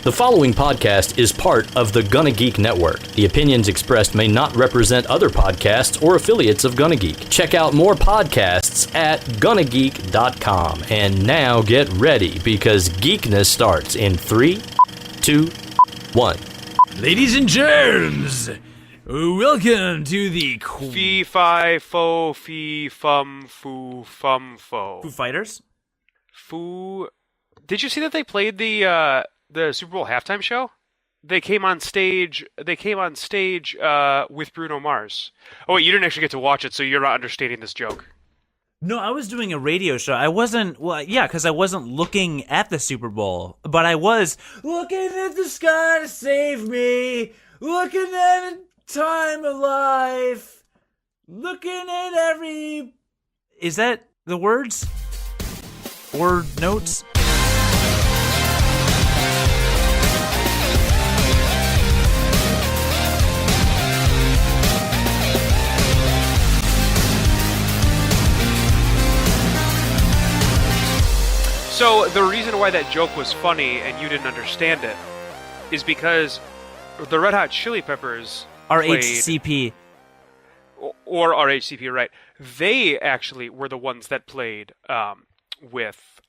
The following podcast is part of the Gonna Geek Network. The opinions expressed may not represent other podcasts or affiliates of Gonna Geek. Check out more podcasts at gonnageek.com. And now get ready, because geekness starts in 3, 2, 1. Ladies and germs, welcome to the Fee fi fo fee fum foo fo. Foo Fighters. Foo. Did you see that they played the Super Bowl halftime show? They came on stage. With Bruno Mars. Oh wait, you didn't actually get to watch it, so you're not understanding this joke. No, I was doing a radio show. I wasn't, because I wasn't looking at the Super Bowl, but I was looking at the sky to save me, looking at a time of life, looking at every... Is that the words? Or notes? So the reason why that joke was funny and you didn't understand it is because the Red Hot Chili Peppers RHCP. Or RHCP, right? They actually were the ones that played with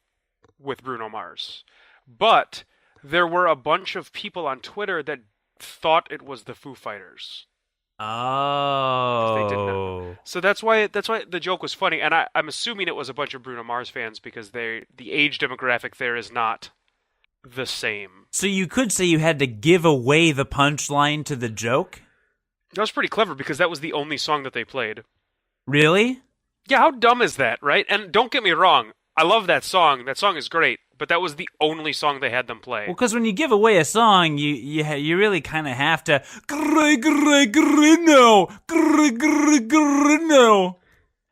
Bruno Mars. But there were a bunch of people on Twitter that thought it was the Foo Fighters. Oh. They didn't know. So that's why the joke was funny, and I'm assuming it was a bunch of Bruno Mars fans because the age demographic there is not the same. So you could say you had to give away the punchline to the joke? That was pretty clever because that was the only song that they played. Really? Yeah, how dumb is that, right? And don't get me wrong, I love that song. That song is great, but that was the only song they had them play. Well, because when you give away a song, you really kind of have to.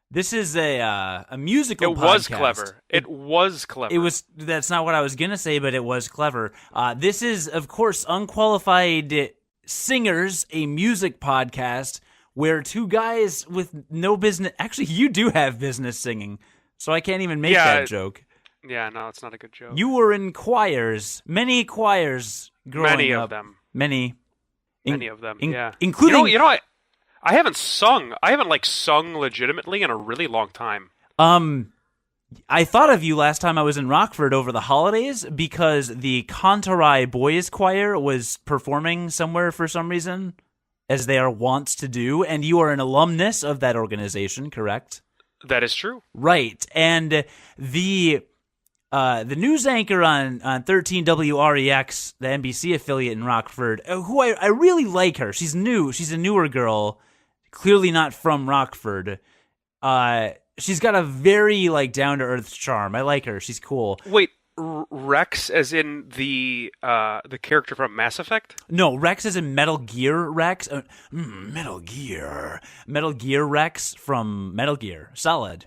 This is a musical. It podcast. was clever. It was clever. It was. That's not what I was gonna say, but it was clever. This is, of course, Unqualified Singers, a music podcast where two guys with no business. Actually, you do have business singing, so I can't even make that joke. Yeah, no, it's not a good joke. You were in choirs, many choirs growing up. Many of them. Many of them, yeah. Including... You know, I haven't sung. I haven't, sung legitimately in a really long time. I thought of you last time I was in Rockford over the holidays because the Contarai Boys Choir was performing somewhere for some reason, as they are wont to do, and you are an alumnus of that organization, correct? That is true. Right, and the news anchor on 13 WREX, the NBC affiliate in Rockford, who I really like her. She's new. She's a newer girl, clearly not from Rockford. She's got a very down-to-earth charm. I like her. She's cool. Wait, Rex as in the character from Mass Effect? No, Rex is in Metal Gear Rex. Metal Gear Rex from Metal Gear Solid.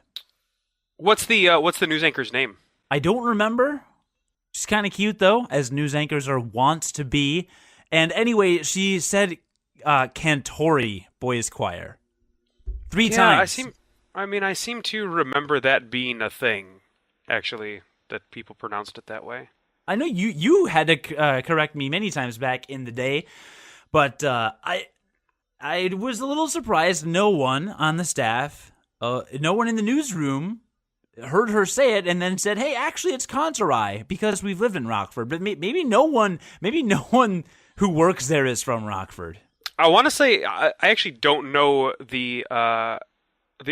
What's the news anchor's name? I don't remember. She's kind of cute, though, as news anchors are wont to be. And anyway, she said Cantori Boys Choir 3 times. I seem to remember that being a thing, actually, that people pronounced it that way. I know you had to correct me many times back in the day, but I was a little surprised no one on the staff, no one in the newsroom heard her say it and then said, "Hey, actually, it's Contarai," because we've lived in Rockford. But maybe no one who works there is from Rockford. I want to say I actually don't know the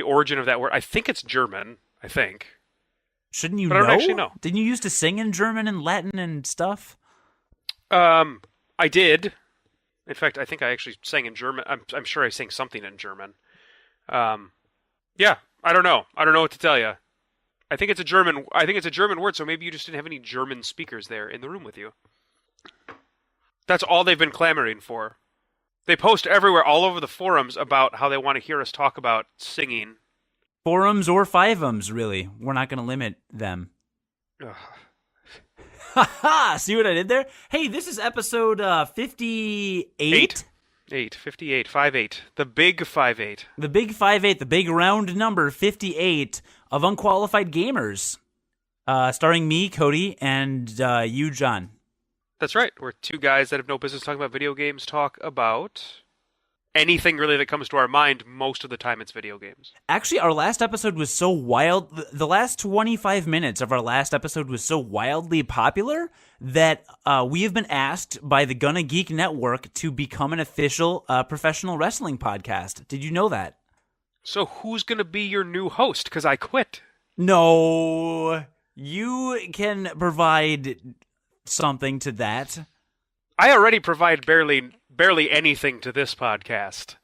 origin of that word. I think it's German. I think. Shouldn't you but know? I don't actually know. Didn't you used to sing in German and Latin and stuff? I did. In fact, I think I actually sang in German. I'm sure I sang something in German. Yeah, I don't know. I don't know what to tell you. I think it's a German word, so maybe you just didn't have any German speakers there in the room with you. That's all they've been clamoring for. They post everywhere, all over the forums, about how they want to hear us talk about singing. Forums or fiveums, really. We're not going to limit them. Ha! See what I did there? Hey, this is episode 58? 58, 58. The big 58. The big 58, the big round number 58 of Unqualified Gamers. Starring me, Cody, and you, John. That's right. We're two guys that have no business talking about video games, talk about anything really that comes to our mind. Most of the time it's video games. Actually, our last episode was so wild. The last 25 minutes of our last episode was so wildly popular that we have been asked by the Gonna Geek Network to become an official professional wrestling podcast. Did you know that? So who's going to be your new host? Because I quit. No, you can provide something to that. I already provide barely anything to this podcast.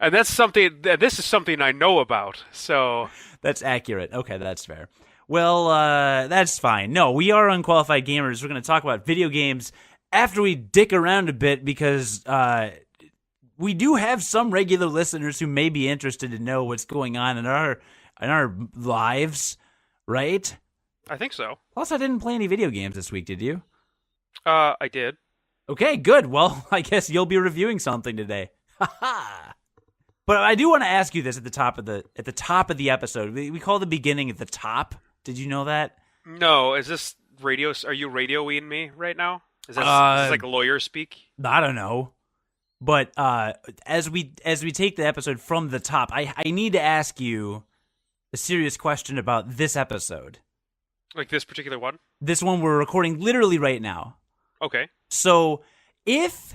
And that's something. This is something I know about. So that's accurate. Okay, that's fair. Well, that's fine. No, we are Unqualified Gamers. We're going to talk about video games after we dick around a bit because we do have some regular listeners who may be interested to know what's going on in our lives, right? I think so. Plus, I didn't play any video games this week. Did you? I did. Okay, good. Well, I guess you'll be reviewing something today. But I do want to ask you this at the top of the episode. We call the beginning at the top. Did you know that? No. Is this radio? Are you radioing me right now? Is this like lawyer speak? I don't know. But as we take the episode from the top, I need to ask you a serious question about this episode. Like this particular one? This one we're recording literally right now. Okay. So if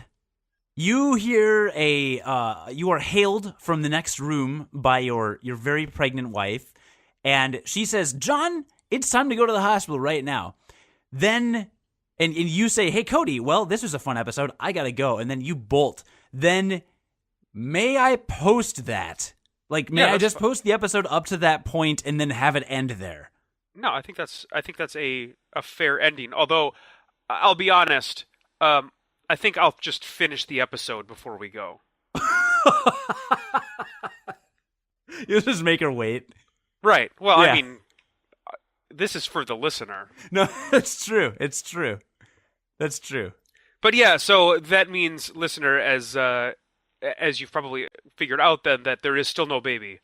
you hear you are hailed from the next room by your very pregnant wife, and she says, "John, it's time to go to the hospital right now." Then, and you say, "Hey, Cody, well, this was a fun episode. I gotta go." And then you bolt. Then, may I post that? Like, may I just post the episode up to that point and then have it end there? No, I think that's a fair ending. Although, I'll be honest, I think I'll just finish the episode before we go. You'll just make her wait. Right. Well, yeah. I mean, this is for the listener. No, it's true. It's true. That's true. But yeah, so that means, listener, as you've probably figured out, then that there is still no baby.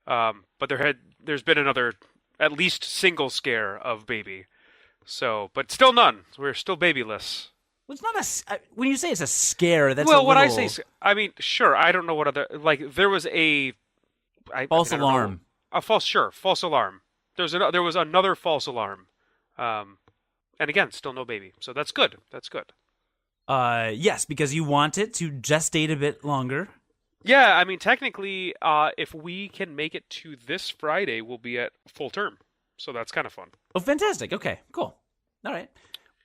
But there's been another at least single scare of baby. So, but still none. We're still babyless. Well, it's not when you say it's a scare, that's well. What I say, I mean, sure. I don't know what other there was a false alarm. False alarm. There was another false alarm, and again, still no baby. So that's good. That's good. Yes, because you want it to gestate a bit longer. Yeah, I mean, technically, if we can make it to this Friday, we'll be at full term. So that's kind of fun. Oh, fantastic. Okay, cool. All right.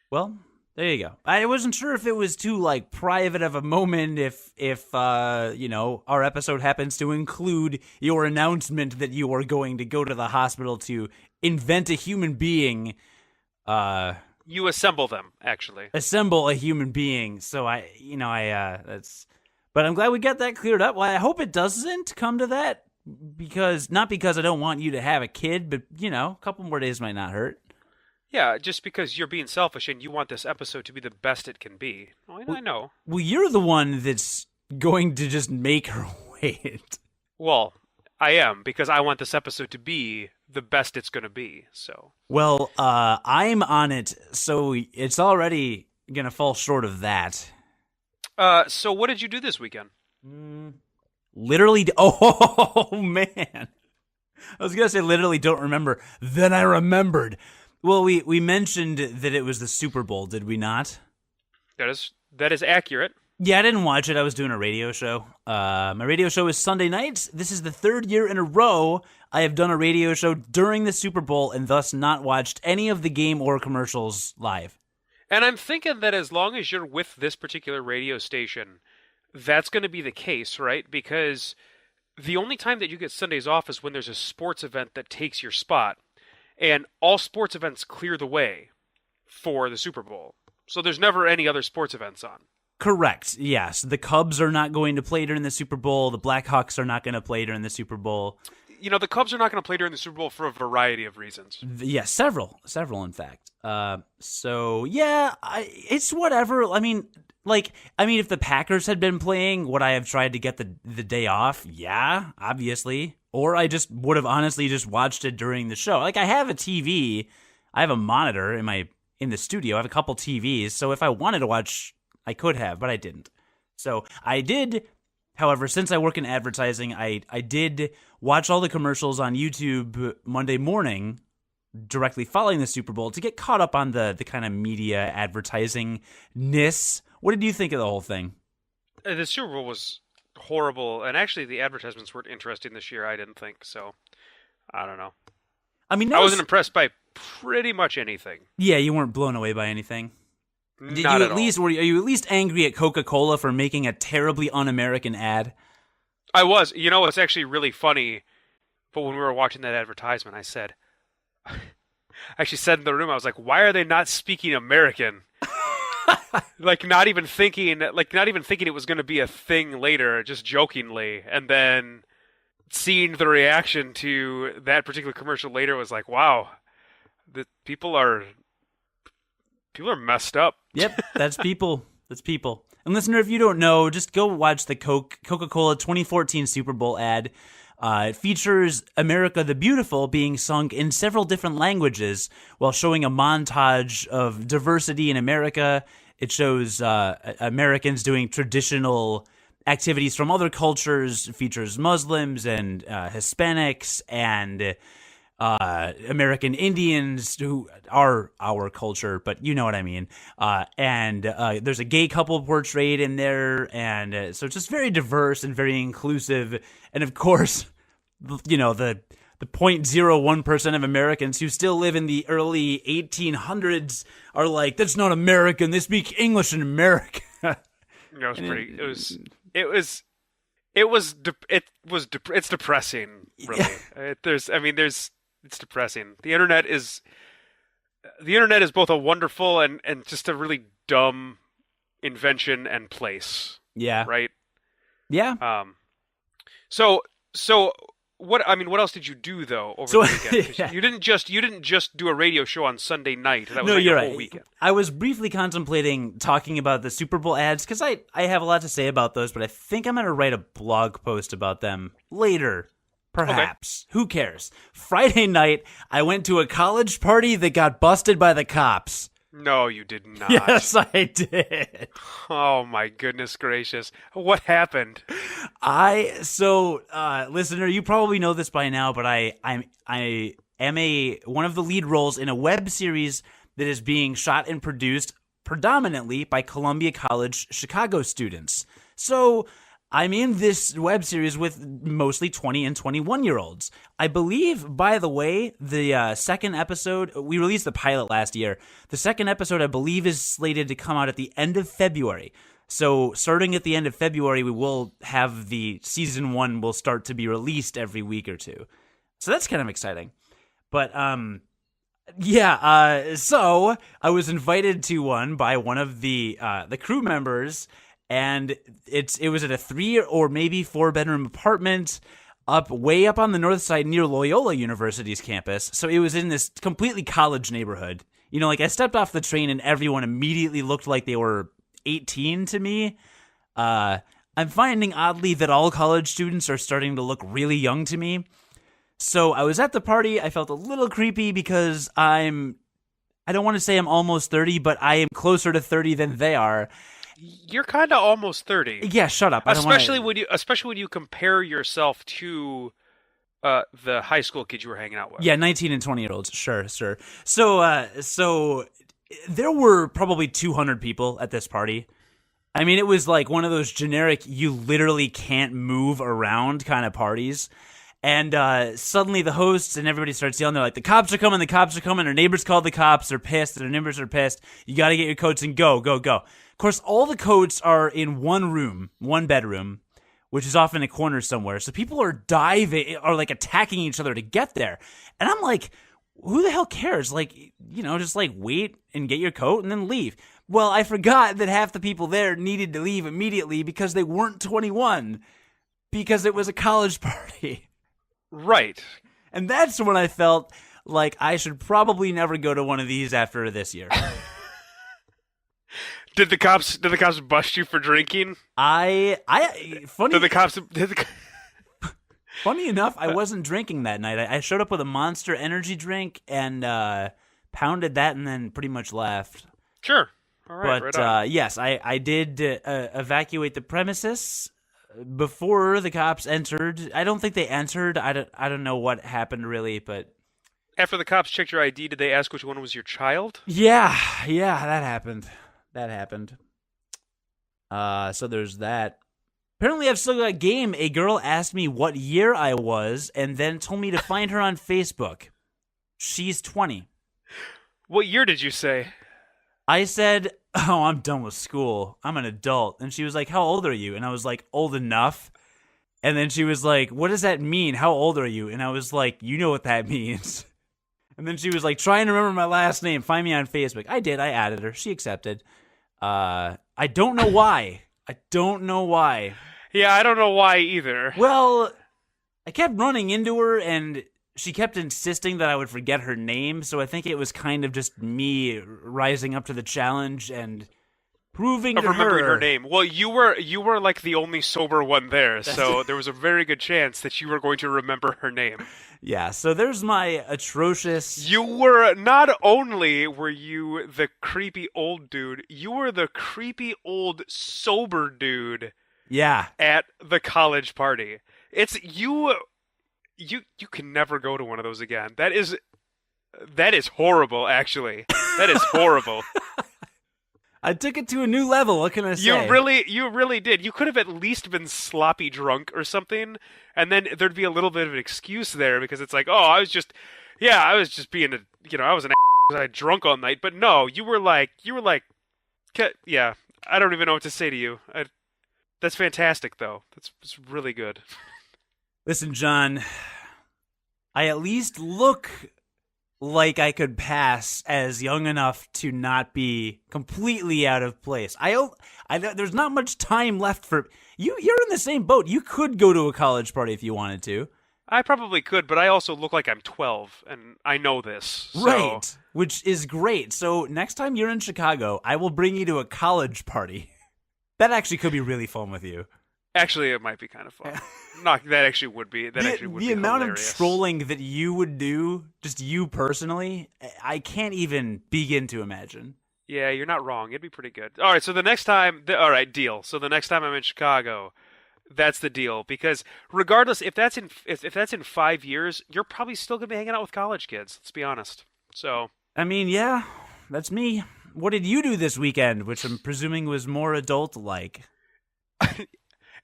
Well, there you go. I wasn't sure if it was too, private of a moment if our episode happens to include your announcement that you are going to go to the hospital to invent a human being. You assemble them, actually. Assemble a human being. So that's... But I'm glad we got that cleared up. Well, I hope it doesn't come to that, not because I don't want you to have a kid, but, a couple more days might not hurt. Yeah, just because you're being selfish and you want this episode to be the best it can be. I know. Well, you're the one that's going to just make her wait. Well, I am, because I want this episode to be the best it's going to be, so. Well, I'm on it, so it's already going to fall short of that. So what did you do this weekend? Literally, oh, man. I was going to say literally don't remember. Then I remembered. Well, we mentioned that it was the Super Bowl, did we not? That is accurate. Yeah, I didn't watch it. I was doing a radio show. My radio show is Sunday nights. This is the third year in a row I have done a radio show during the Super Bowl and thus not watched any of the game or commercials live. And I'm thinking that as long as you're with this particular radio station, that's going to be the case, right? Because the only time that you get Sundays off is when there's a sports event that takes your spot. And all sports events clear the way for the Super Bowl. So there's never any other sports events on. Correct, yes. The Cubs are not going to play during the Super Bowl. The Blackhawks are not going to play during the Super Bowl. The Cubs are not going to play during the Super Bowl for a variety of reasons. Yeah, several in fact. So yeah, it's whatever. I mean, if the Packers had been playing, would I have tried to get the day off? Yeah, obviously. Or I just would have honestly just watched it during the show. I have a TV, I have a monitor in my in the studio. I have a couple TVs, so if I wanted to watch, I could have, but I didn't. So I did, however, since I work in advertising, I did watch all the commercials on YouTube Monday morning, directly following the Super Bowl, to get caught up on the kind of media advertising-ness. What did you think of the whole thing? The Super Bowl was horrible, and actually the advertisements weren't interesting this year, I didn't think, so I don't know. I mean, I wasn't impressed by pretty much anything. Yeah, you weren't blown away by anything. Not you at least all. Are you at least angry at Coca-Cola for making a terribly un-American ad? I was. You know, it's actually really funny, but when we were watching that advertisement, I actually said in the room, I was like, why are they not speaking American? not even thinking it was going to be a thing later, just jokingly. And then seeing the reaction to that particular commercial later was like, wow, the people are messed up. Yep, that's people. That's people. And listener, if you don't know, just go watch the Coca-Cola 2014 Super Bowl ad. It features America the Beautiful being sung in several different languages while showing a montage of diversity in America. It shows Americans doing traditional activities from other cultures. It features Muslims and Hispanics and American Indians, who are our culture, but you know what I mean. And there's a gay couple portrayed in there, and so it's just very diverse and very inclusive. And of course, you know, the 0.01% of Americans who still live in the early 1800s are like, that's not American. They speak English in America. It's depressing, really. It's depressing. The internet is both a wonderful and just a really dumb invention and place. Yeah. Right? Yeah. So what else did you do though over the weekend? Yeah. You didn't just do a radio show on Sunday night. That was you're the whole right. weekend. I was briefly contemplating talking about the Super Bowl ads because I have a lot to say about those, but I think I'm going to write a blog post about them later. Perhaps. Okay. Who cares? Friday night, I went to a college party that got busted by the cops. No, you did not. Yes, I did. Oh my goodness gracious! What happened? Listener, you probably know this by now, but I am one of the lead roles in a web series that is being shot and produced predominantly by Columbia College Chicago students. So I'm in this web series with mostly 20 and 21-year-olds. I believe, by the way, the second episode, we released the pilot last year. The second episode, I believe, is slated to come out at the end of February. So starting at the end of February, we will have the season 1 will start to be released every week or two. So that's kind of exciting. But, so I was invited to one by one of the crew members. And it was at a 3 or maybe 4 bedroom apartment way up on the north side near Loyola University's campus. So it was in this completely college neighborhood. You know, like I stepped off the train and everyone immediately looked like they were 18 to me. I'm finding oddly that all college students are starting to look really young to me. So I was at the party. I felt a little creepy because I don't want to say I'm almost 30, but I am closer to 30 than they are. You're kind of almost 30. Yeah, shut up. Especially when you compare yourself to the high school kids you were hanging out with. Yeah, 19 and 20-year-olds. Sure. So there were probably 200 people at this party. I mean, it was like one of those generic, you literally can't move around kind of parties. And suddenly the hosts and everybody starts yelling. They're like, the cops are coming. Our neighbors called the cops. They're pissed. Their neighbors are pissed. You got to get your coats and go. Of course, all the coats are in one bedroom, which is off in a corner somewhere. So people are like attacking each other to get there. And I'm like, who the hell cares? Like, you know, just like wait and get your coat and then leave. Well, I forgot that half the people there needed to leave immediately because they weren't 21 because it was a college party. Right. And that's when I felt like I should probably never go to one of these after this year. Did the cops bust you for drinking? Funny Funny enough, I wasn't drinking that night. I showed up with a Monster energy drink and pounded that and then pretty much left. Sure. All right. But right on. yes, I did evacuate the premises before the cops entered. I don't think they entered. I don't know what happened really, but After the cops checked your ID, did they ask which one was your child? yeah, that happened. So there's that. Apparently, I've still got a game. A girl asked me what year I was and then told me to find her on Facebook. She's 20. What year did you say? I said, "Oh, I'm done with school. I'm an adult." And she was like, "How old are you?" And I was like, "Old enough." And then she was like, "What does that mean? How old are you?" And I was like, "You know what that means." And then she was like, "Try and remember my last name. Find me on Facebook." I did. I added her. She accepted. I don't know why. Yeah, I don't know why either. Well, I kept running into her, and she kept insisting that I would forget her name, so I think it was kind of just me rising up to the challenge and proving to Remembering her. her name. Well, you were like the only sober one there, so there was a very good chance that you were going to remember her name. Yeah, so there's my atrocious... You were, not only were you the creepy old dude, you were the creepy old sober dude Yeah. at the college party. It's you can never go to one of those again. That is horrible, actually. That is horrible. I took it to a new level, what can I say? You really did. You could have at least been sloppy drunk or something, and then there'd be a little bit of an excuse there because it's like, oh, I was just being I was an because I drunk all night. But no, you were like, yeah, I don't even know what to say to you. That's fantastic, though. It's really good. Listen, John, I at least look like I could pass as young enough to not be completely out of place. I there's not much time left for you. You're in the same boat. You could go to a college party if you wanted to. I probably could, but I also look like I'm 12, and I know this. So. Right, which is great. So next time you're in Chicago, I will bring you to a college party. That actually could be really fun with you. Actually, it might be kind of fun. No, that actually would be. The amount hilarious. of trolling that you would do, just you personally, I can't even begin to imagine. Yeah, you're not wrong. It'd be pretty good. All right, so the next time, all right, deal. So the next time I'm in Chicago, that's the deal. Because regardless, if that's in 5 years, you're probably still gonna be hanging out with college kids. Let's be honest. So. I mean, yeah, that's me. What did you do this weekend? Which I'm presuming was more adult-like.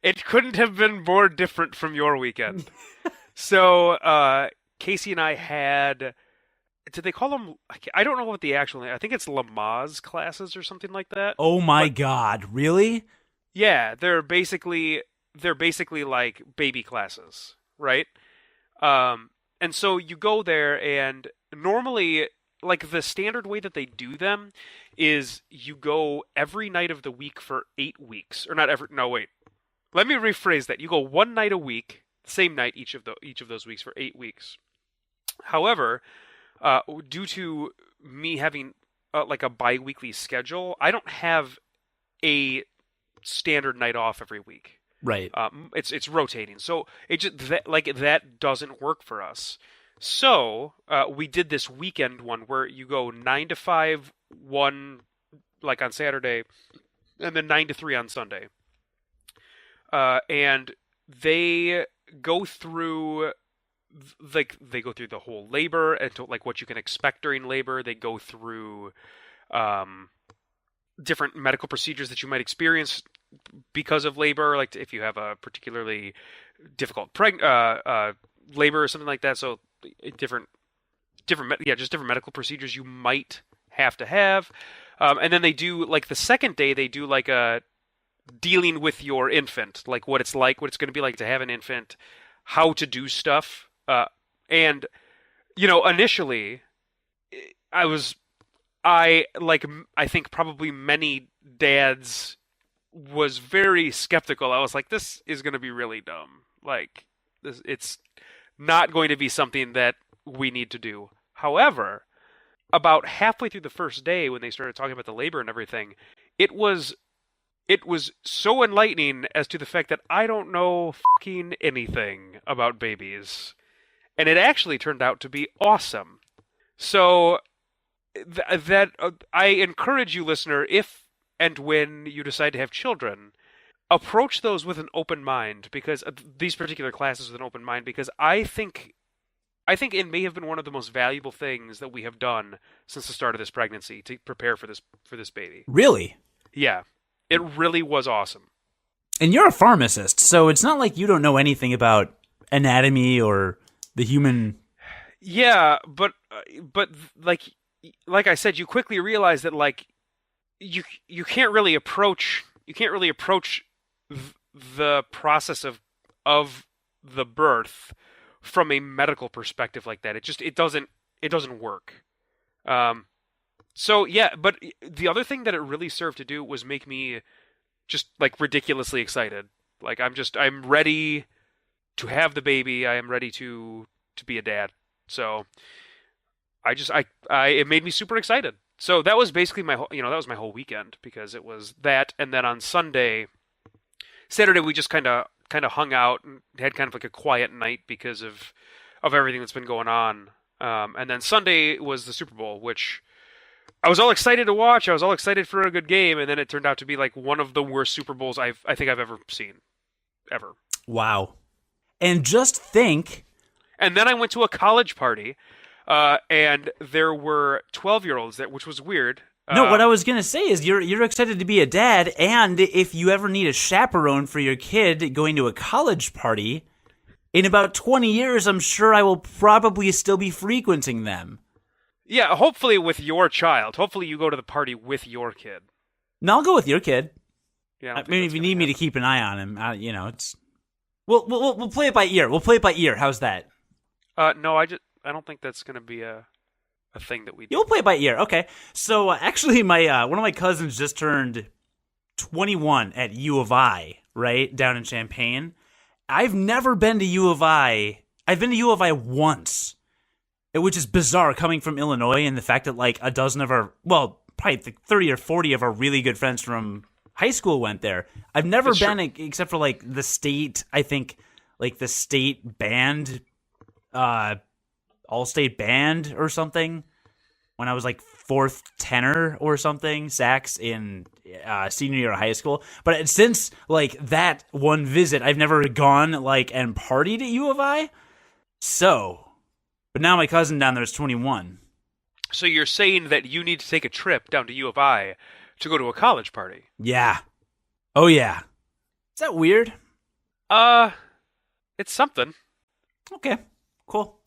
It couldn't have been more different from your weekend. So, Casey and I had... Did they call them... I don't know what the actual name... I think it's Lamaze classes or something like that. Oh my god, really? Yeah, they're basically like baby classes, right? And so you go there, and normally... Like, the standard way that they do them is you go every night of the week for 8 weeks. Or not every... No, wait. Let me rephrase that. You go one night a week, same night each of those weeks for 8 weeks. However, due to me having like a bi-weekly schedule, I don't have a standard night off every week. Right. It's rotating. So it just that doesn't work for us. So we did this weekend one where you go 9 to 5 one like on Saturday, and then 9 to 3 on Sunday. And they go through the whole labor and to, like what you can expect during labor. They go through different medical procedures that you might experience because of labor, like if you have a particularly difficult labor or something like that. So different medical procedures you might have to have. And then they do like the second day they do like a dealing with your infant, like what it's going to be like to have an infant, how to do stuff. And initially I think probably many dads was very skeptical. I was like, this is going to be really dumb. Like it's not going to be something that we need to do. However, about halfway through the first day when they started talking about the labor and everything, it was so enlightening as to the fact that I don't know fucking anything about babies. And it actually turned out to be awesome. So I encourage you, listener, if and when you decide to have children, approach those with an open mind, because these particular classes with an open mind, because I think it may have been one of the most valuable things that we have done since the start of this pregnancy to prepare for this baby. Really? Yeah, it really was awesome. And you're a pharmacist, so it's not like you don't know anything about anatomy or the human. Yeah, but like I said, you quickly realize that like you can't really approach the process of the birth from a medical perspective like that. It doesn't work. So yeah, but the other thing that it really served to do was make me just like ridiculously excited. Like I'm ready to have the baby. I am ready to be a dad. So it made me super excited. So that was basically that was my whole weekend, because it was that, and then on Saturday we just kind of hung out and had kind of like a quiet night because of everything that's been going on. And then Sunday was the Super Bowl, which I was all excited to watch. I was all excited for a good game, and then it turned out to be like one of the worst Super Bowls I think I've ever seen, ever. Wow. And just think. And then I went to a college party, and there were 12-year-olds there, which was weird. No, what I was gonna say is you're excited to be a dad, and if you ever need a chaperone for your kid going to a college party, in about 20 years, I'm sure I will probably still be frequenting them. Yeah, hopefully with your child. Hopefully you go to the party with your kid. No, I'll go with your kid. Yeah, I mean, if you need me to keep an eye on him, it's. We'll play it by ear. We'll play it by ear. How's that? No, I don't think that's gonna be a thing that we do. You'll play it by ear. Okay. So actually, my one of my cousins just turned 21 at U of I, right down in Champaign. I've never been to U of I. I've been to U of I once, which is bizarre coming from Illinois, and the fact that like a dozen of our, well, probably 30 or 40 of our really good friends from high school went there. I've never been except for like the state. I think like the state band. All-state band or something when I was like fourth tenor or something, sax in senior year of high school. But since like that one visit, I've never gone like and partied at U of I. So, but now my cousin down there is 21. So you're saying that you need to take a trip down to U of I to go to a college party? Yeah. Oh yeah. Is that weird? It's something. Okay. Cool.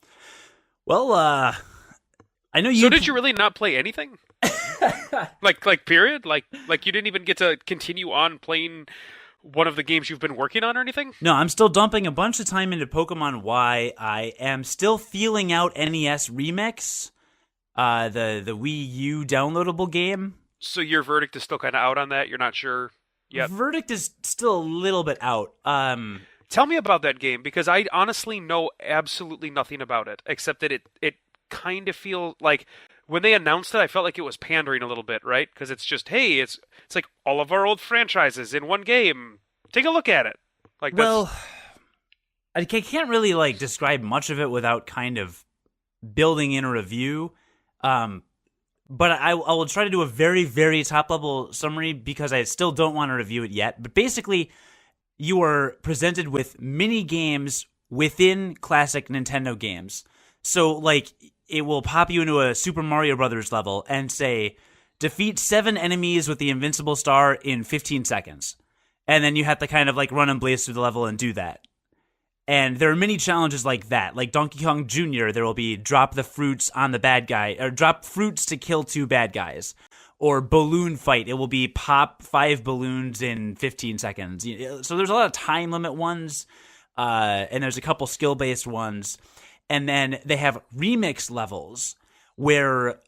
Well, I know you. So did you really not play anything? like period? Like you didn't even get to continue on playing one of the games you've been working on or anything? No, I'm still dumping a bunch of time into Pokemon Y. I am still feeling out NES Remix, the Wii U downloadable game. So your verdict is still kind of out on that? You're not sure yet? Verdict is still a little bit out. Tell me about that game, because I honestly know absolutely nothing about it, except that it kind of feels like when they announced it, I felt like it was pandering a little bit, right? Because it's just, hey, it's like all of our old franchises in one game. Take a look at it. Like, well, I can't really like describe much of it without kind of building in a review. But I will try to do a very, very top level summary because I still don't want to review it yet. But basically, you are presented with mini games within classic Nintendo games. So, like, it will pop you into a Super Mario Brothers level and say, defeat 7 enemies with the Invincible Star in 15 seconds. And then you have to kind of, like, run and blaze through the level and do that. And there are many challenges like that. Like Donkey Kong Jr., there will be drop the fruits on the bad guy, or drop fruits to kill 2 bad guys. Or balloon fight, it will be pop 5 balloons in 15 seconds. So there's a lot of time limit ones, and there's a couple skill-based ones. And then they have remix levels where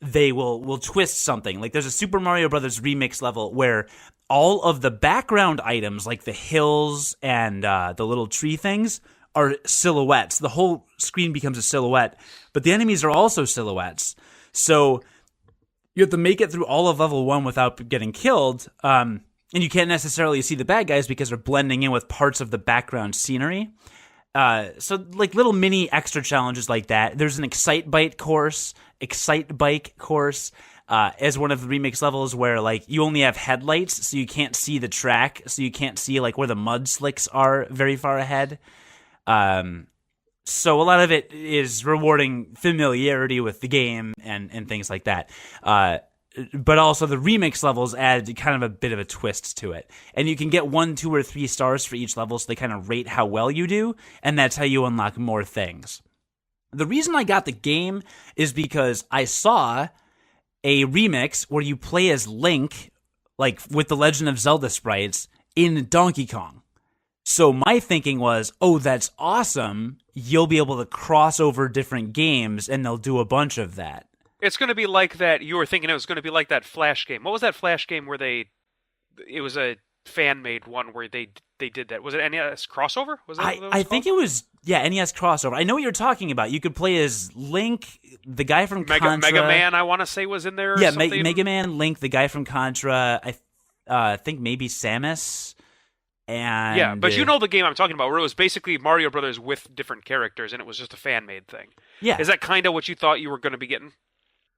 they will twist something. Like there's a Super Mario Brothers remix level where all of the background items, like the hills and the little tree things, are silhouettes. The whole screen becomes a silhouette, but the enemies are also silhouettes. So you have to make it through all of level 1 without getting killed, and you can't necessarily see the bad guys because they're blending in with parts of the background scenery. So like little mini extra challenges like that. There's an Excite Bike course as one of the remix levels where like you only have headlights, so you can't see the track, so you can't see like where the mud slicks are very far ahead. So a lot of it is rewarding familiarity with the game and things like that. But also the remix levels add kind of a bit of a twist to it. And you can get 1, 2, or 3 stars for each level, so they kind of rate how well you do, and that's how you unlock more things. The reason I got the game is because I saw a remix where you play as Link, like with the Legend of Zelda sprites, in Donkey Kong. So my thinking was, oh, that's awesome. You'll be able to cross over different games, and they'll do a bunch of that. It's going to be like that. You were thinking it was going to be like that Flash game. What was that Flash game where it was a fan-made one where they did that? Was it NES crossover? Was that I think it was, NES crossover. I know what you're talking about. You could play as Link, the guy from Contra. Mega Man, I want to say, was in there. Yeah, Mega Man, Link, the guy from Contra. I think maybe Samus. And yeah, but you know the game I'm talking about, where it was basically Mario Brothers with different characters, and it was just a fan-made thing. Yeah. Is that kind of what you thought you were going to be getting?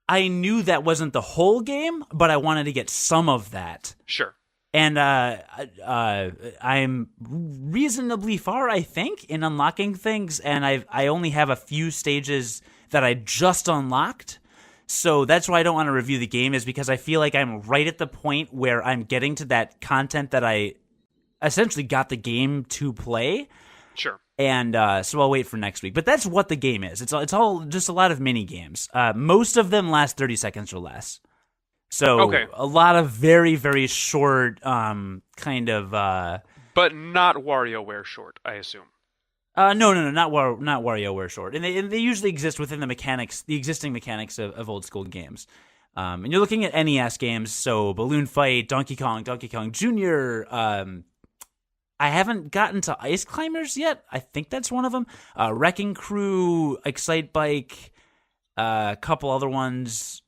I knew that wasn't the whole game, but I wanted to get some of that. Sure. And I'm reasonably far, I think, in unlocking things, and I only have a few stages that I just unlocked. So that's why I don't want to review the game, is because I feel like I'm right at the point where I'm getting to that content that I essentially got the game to play. Sure. And so I'll wait for next week. But that's what the game is. It's all just a lot of mini games. Most of them last 30 seconds or less. So okay. A lot of very, very short kind of... but not WarioWare short, I assume. No, not WarioWare short. And they usually exist within the existing mechanics of old school games. And you're looking at NES games, so Balloon Fight, Donkey Kong Jr., I haven't gotten to Ice Climbers yet. I think that's one of them. Wrecking Crew, Excite Bike, a couple other ones.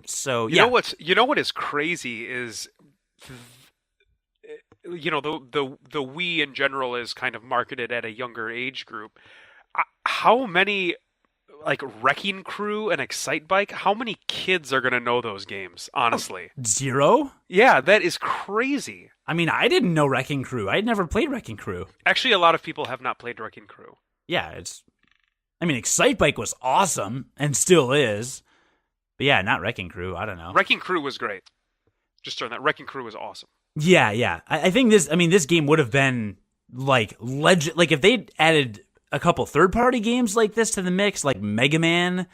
So you know what is crazy is, the Wii in general is kind of marketed at a younger age group. How many, like Wrecking Crew and Excite Bike, how many kids are going to know those games, honestly? 0? Yeah, that is crazy. I mean, I didn't know Wrecking Crew. I'd never played Wrecking Crew. Actually, a lot of people have not played Wrecking Crew. Yeah, Excite Bike was awesome, and still is. But yeah, not Wrecking Crew. I don't know. Wrecking Crew was great. Just throwing that. Wrecking Crew was awesome. Yeah. I think this game would have been, like, legend. Like, if they'd added a couple third-party games like this to the mix, like Mega Man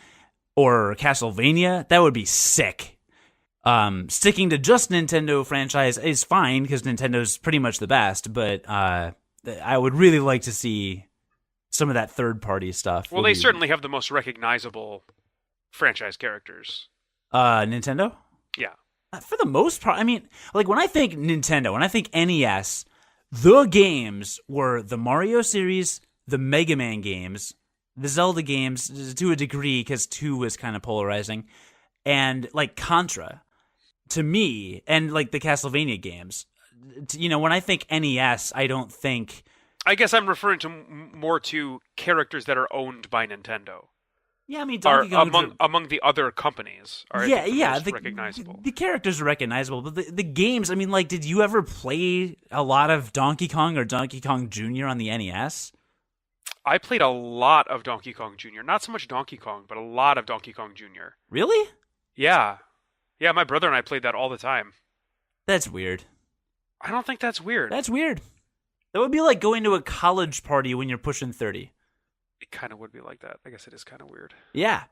or Castlevania, that would be sick. Sticking to just Nintendo franchise is fine, because Nintendo's pretty much the best, but I would really like to see some of that third-party stuff. Well, they certainly have the most recognizable franchise characters. Nintendo? Yeah. For the most part, I mean, like, when I think Nintendo, when I think NES, the games were the Mario series, the Mega Man games, the Zelda games, to a degree, because 2 was kind of polarizing, and, like, Contra, to me, and, like, the Castlevania games. When I think NES, I don't think... I guess I'm referring to more to characters that are owned by Nintendo. Yeah, I mean, Donkey Kong among the other companies are recognizable. The characters are recognizable, but the games, I mean, like, did you ever play a lot of Donkey Kong or Donkey Kong Jr. on the NES? I played a lot of Donkey Kong Jr. Not so much Donkey Kong, but a lot of Donkey Kong Jr. Really? Yeah. Yeah, my brother and I played that all the time. That's weird. I don't think that's weird. That's weird. That would be like going to a college party when you're pushing 30. It kind of would be like that. I guess it is kind of weird. Yeah.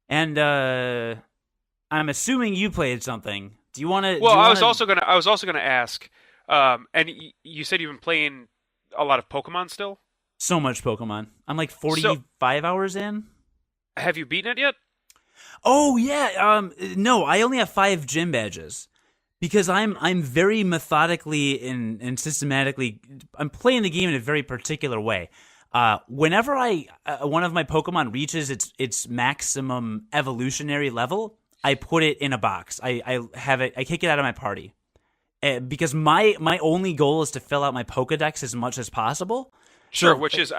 And I'm assuming you played something. Do you want to... Well, I was also gonna ask, and you said you've been playing a lot of Pokemon still? So much Pokemon. I'm like 45 hours in. Have you beaten it yet? Oh, yeah. No, I only have 5 gym badges. Because I'm very methodically and systematically... I'm playing the game in a very particular way. Whenever one of my Pokemon reaches its maximum evolutionary level, I put it in a box. I kick it out of my party. Because my only goal is to fill out my Pokedex as much as possible. Sure, which is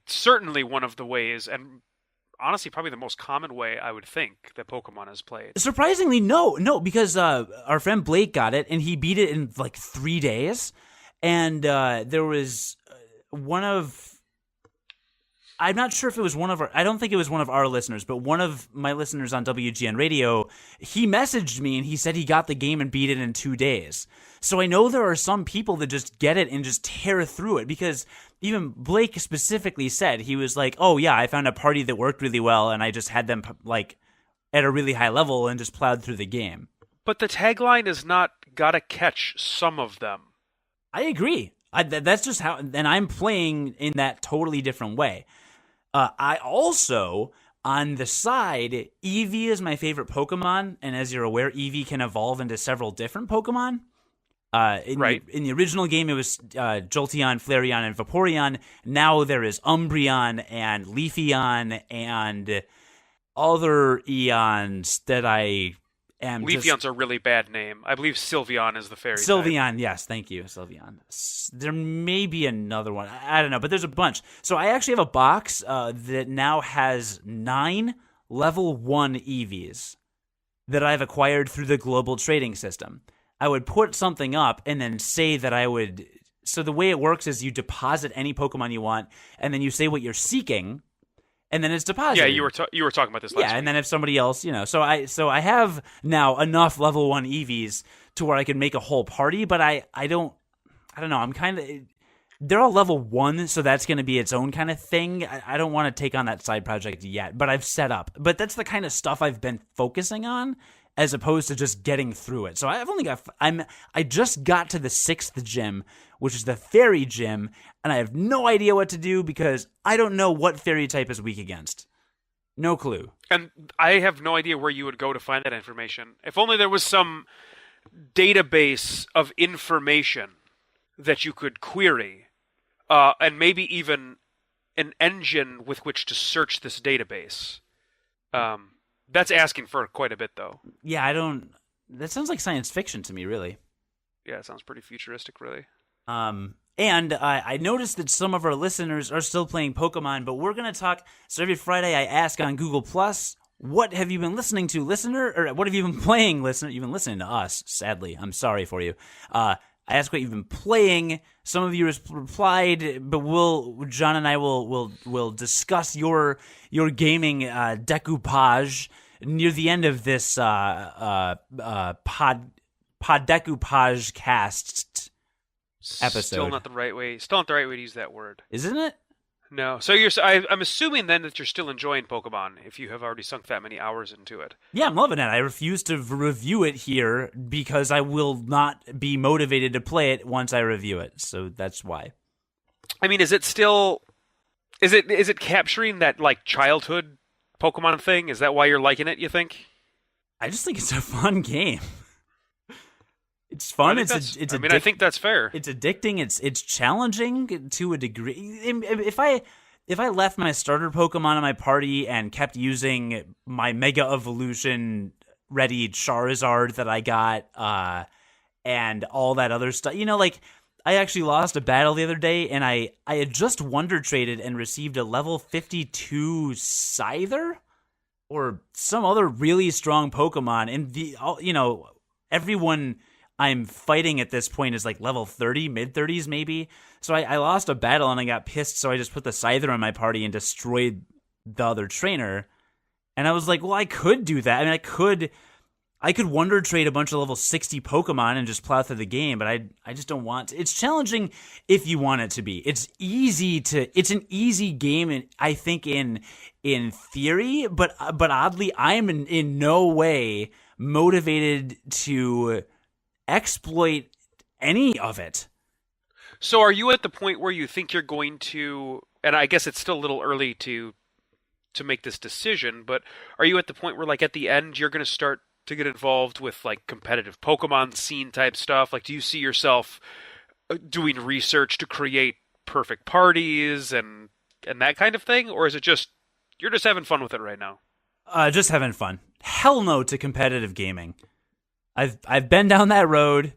certainly one of the ways, and honestly, probably the most common way I would think that Pokemon is played. Surprisingly, no, because our friend Blake got it, and he beat it in like 3 days. And there was one of... I'm not sure if it was one of our... I don't think it was one of our listeners, but one of my listeners on WGN Radio, he messaged me, and he said he got the game and beat it in 2 days. So I know there are some people that just get it and just tear through it, because even Blake specifically said, he was like, oh yeah, I found a party that worked really well, and I just had them like at a really high level and just plowed through the game. But the tagline is not gotta catch some of them. I agree. That's just how, and I'm playing in that totally different way. I also, on the side, Eevee is my favorite Pokemon, and as you're aware, Eevee can evolve into several different Pokemon. In the original game, it was Jolteon, Flareon, and Vaporeon. Now there is Umbreon and Leafeon and other Eons that I am Leafeon's a really bad name. I believe Sylveon is the fairy Sylveon, type. Yes, thank you, Sylveon. There may be another one. I don't know, but there's a bunch. So I actually have a box that now has 9 level 1 Eevees that I've acquired through the global trading system. I would put something up and then say that I would... So the way it works is you deposit any Pokemon you want, and then you say what you're seeking, and then it's deposited. Yeah, you were talking about this last week. Yeah, and then if somebody else, so I have now enough level 1 Eevees to where I can make a whole party, but I don't know. I'm kind of... They're all level 1, so that's going to be its own kind of thing. I don't want to take on that side project yet, but I've set up. But that's the kind of stuff I've been focusing on, as opposed to just getting through it. So I just got to the 6th gym, which is the fairy gym, and I have no idea what to do because I don't know what fairy type is weak against. No clue. And I have no idea where you would go to find that information. If only there was some database of information that you could query, and maybe even an engine with which to search this database. That's asking for quite a bit, though. Yeah, that sounds like science fiction to me, really. Yeah, it sounds pretty futuristic, really. And I noticed that some of our listeners are still playing Pokemon, but we're going to talk... So every Friday I ask on Google+, what have you been listening to, listener? Or what have you been playing, listener? You've been listening to us, sadly. I'm sorry for you. I asked what you've been playing. Some of you replied, but John and I will discuss your gaming decoupage near the end of this pod decoupage cast episode. Still not the right way to use that word, isn't it? No. So I'm assuming then that you're still enjoying Pokemon if you have already sunk that many hours into it. Yeah, I'm loving it. I refuse to review it here because I will not be motivated to play it once I review it. So that's why. I mean, is it capturing that like childhood Pokemon thing? Is that why you're liking it, you think? I just think it's a fun game. It's fun. I think that's fair. It's addicting. It's challenging to a degree. If I left my starter Pokemon in my party and kept using my Mega Evolution ready Charizard that I got, and all that other stuff, like I actually lost a battle the other day, and I had just Wonder Traded and received a level 52 Scyther or some other really strong Pokemon, and everyone I'm fighting at this point is like level 30, mid-30s maybe. So I lost a battle and I got pissed, so I just put the Scyther in my party and destroyed the other trainer. And I was like, well, I could do that. I mean, I could Wonder Trade a bunch of level 60 Pokemon and just plow through the game, but I just don't want to. It's challenging if you want it to be. It's an easy game, I think, in theory, but oddly, I'm in no way motivated to exploit any of it. So are you at the point where you think you're going to, and I guess it's still a little early to make this decision, but are you at the point where like at the end you're going to start to get involved with like competitive Pokemon scene type stuff? Like do you see yourself doing research to create perfect parties and that kind of thing? Or is it just, you're just having fun with it right now? Just having fun. Hell no to competitive gaming. I've been down that road.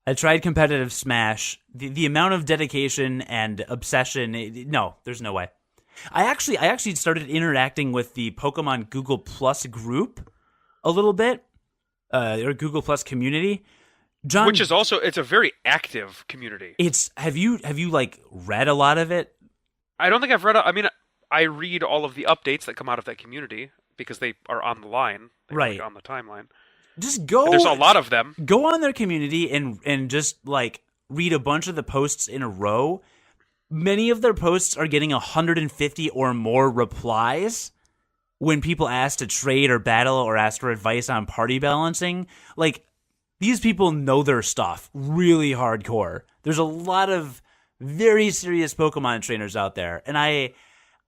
I tried competitive Smash. The amount of dedication and obsession, no, there's no way. I actually started interacting with the Pokemon Google Plus group a little bit, or Google Plus community. John, which is also, it's a very active community. Have you like read a lot of it? I don't think I've read. I mean, I read all of the updates that come out of that community because they are on the line, right, on the timeline. Just go. And there's a lot of them. Go on their community and just like read a bunch of the posts in a row. Many of their posts are getting 150 or more replies when people ask to trade or battle or ask for advice on party balancing. Like, these people know their stuff really hardcore. There's a lot of very serious Pokemon trainers out there, and I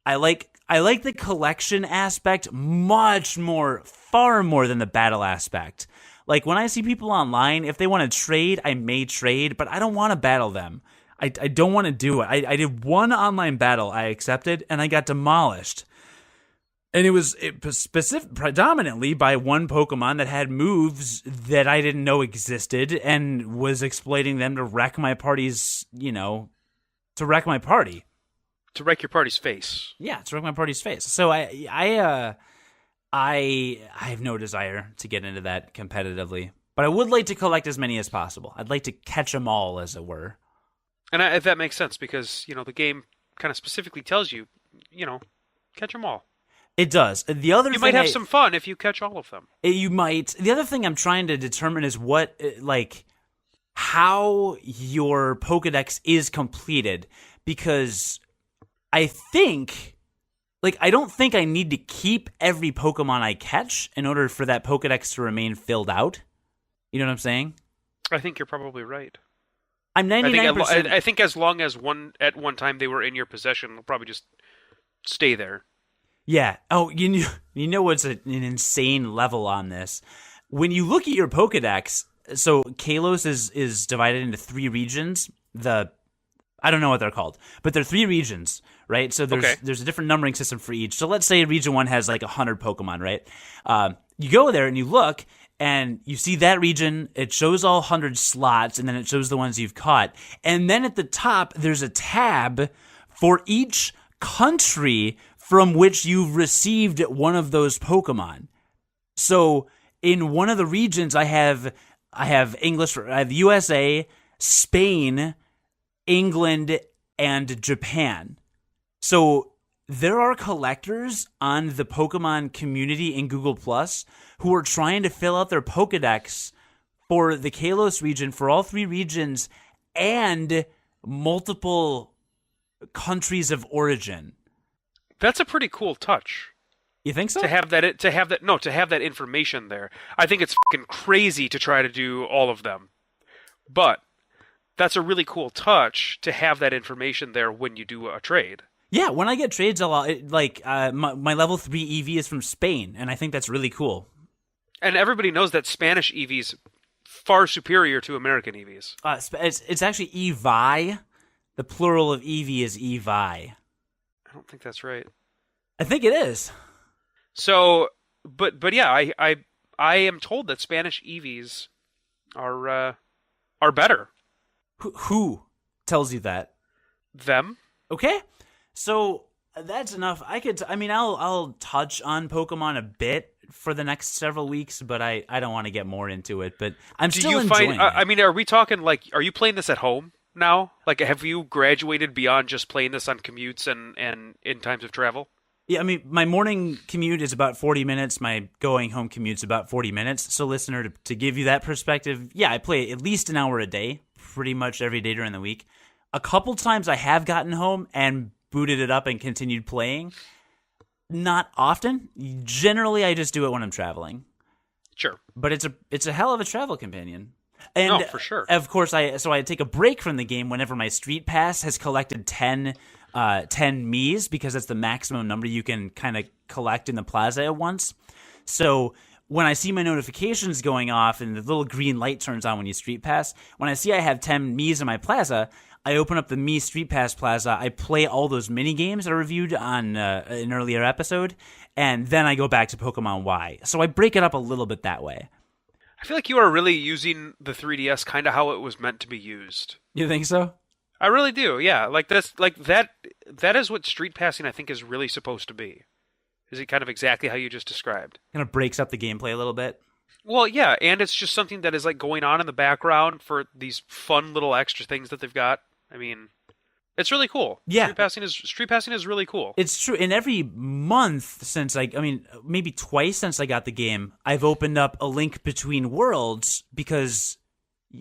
like the collection aspect far more than the battle aspect. Like, when I see people online, if they want to trade, I may trade, but I don't want to battle them. I don't want to do it. I did one online battle I accepted, and I got demolished. And it was predominantly by one Pokemon that had moves that I didn't know existed and was exploiting them to wreck my party's, to wreck my party. To wreck your party's face. Yeah, to wreck my party's face. So I have no desire to get into that competitively, but I would like to collect as many as possible. I'd like to catch them all, as it were. And if that makes sense, because the game kind of specifically tells you, catch them all. It does. The other you thing might have some fun if you catch all of them. You might. The other thing I'm trying to determine is how your Pokedex is completed, because I don't think I need to keep every Pokemon I catch in order for that Pokedex to remain filled out. You know what I'm saying? I think you're probably right. I'm 99%. I think as long as at one time they were in your possession, they'll probably just stay there. Yeah. Oh, you know what's an insane level on this? When you look at your Pokedex, so Kalos is divided into 3 regions. I don't know what they're called, but they're 3 regions, right? So there's a different numbering system for each. So let's say region 1 has like 100 Pokemon, right? You go there and you look, and you see that region. It shows all 100 slots, and then it shows the ones you've caught. And then at the top, there's a tab for each country from which you've received one of those Pokemon. So in one of the regions, I have English. I have USA, Spain, England, and Japan. So there are collectors on the Pokemon community in Google Plus who are trying to fill out their Pokedex for the Kalos region, for all 3 regions, and multiple countries of origin. That's a pretty cool touch. You think so? To have that information there. I think it's fucking crazy to try to do all of them. But that's a really cool touch to have that information there when you do a trade. Yeah, when I get trades, my level 3 EV is from Spain, and I think that's really cool. And everybody knows that Spanish EV's far superior to American EVs. It's actually EVI. The plural of EV is EVI. I don't think that's right. I think it is. So, but yeah, I am told that Spanish EVs are better. Who tells you that? Them. Okay, so that's enough. I'll touch on Pokemon a bit for the next several weeks, but I don't want to get more into it. But I'm still enjoying it. I mean, are we talking are you playing this at home now? Like, have you graduated beyond just playing this on commutes and in times of travel? Yeah, I mean, my morning commute is about 40 minutes. My going home commute's about 40 minutes. So, listener, to give you that perspective, yeah, I play at least an hour a day, pretty much every day during the week. A couple times I have gotten home and booted it up and continued playing. Not often. Generally, I just do it when I'm traveling. Sure. But it's a hell of a travel companion. And no, for sure. Of course, I take a break from the game whenever my Street Pass has collected 10 Miis, because that's the maximum number you can kind of collect in the plaza at once. So when I see my notifications going off and the little green light turns on when you Street Pass, when I see I have 10 Miis in my plaza, I open up the Mii Street Pass Plaza, I play all those mini games I reviewed on an earlier episode, and then I go back to Pokemon Y. So I break it up a little bit that way. I feel like you are really using the 3DS kind of how it was meant to be used. You think so? I really do. Yeah, like that's like that. That is what street passing I think is really supposed to be. Is it kind of exactly how you just described? Kind of breaks up the gameplay a little bit. Well, yeah, and it's just something that is like going on in the background for these fun little extra things that they've got. I mean, it's really cool. Yeah. Street passing is really cool. It's true. And every month since maybe twice since I got the game, I've opened up a Link Between Worlds because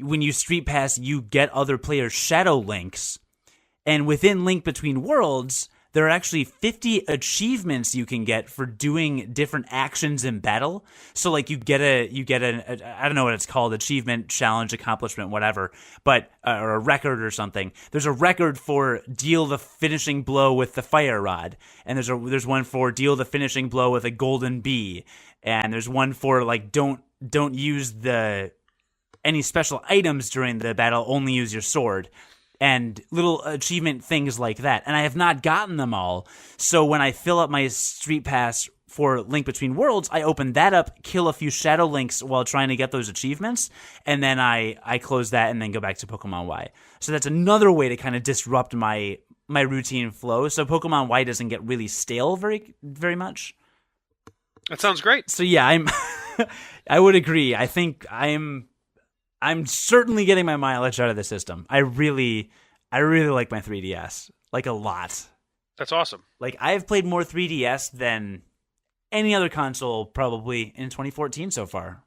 when you street pass, you get other players' shadow links. And within Link Between Worlds, there are actually 50 achievements you can get for doing different actions in battle. So like you get an I don't know what it's called, achievement, challenge, accomplishment, whatever, but or a record or something. There's a record for deal the finishing blow with the fire rod, and there's one for deal the finishing blow with a golden bee, and there's one for like don't use any special items during the battle, only use your sword. And little achievement things like that. And I have not gotten them all. So when I fill up my Street Pass for Link Between Worlds, I open that up, kill a few Shadow Links while trying to get those achievements, and then I close that and then go back to Pokemon Y. So that's another way to kind of disrupt my routine flow. So Pokemon Y doesn't get really stale very, very much. That sounds great. So yeah, I would agree. I think I'm certainly getting my mileage out of the system. I really like my 3DS, like a lot. That's awesome. Like I've played more 3DS than any other console probably in 2014 so far.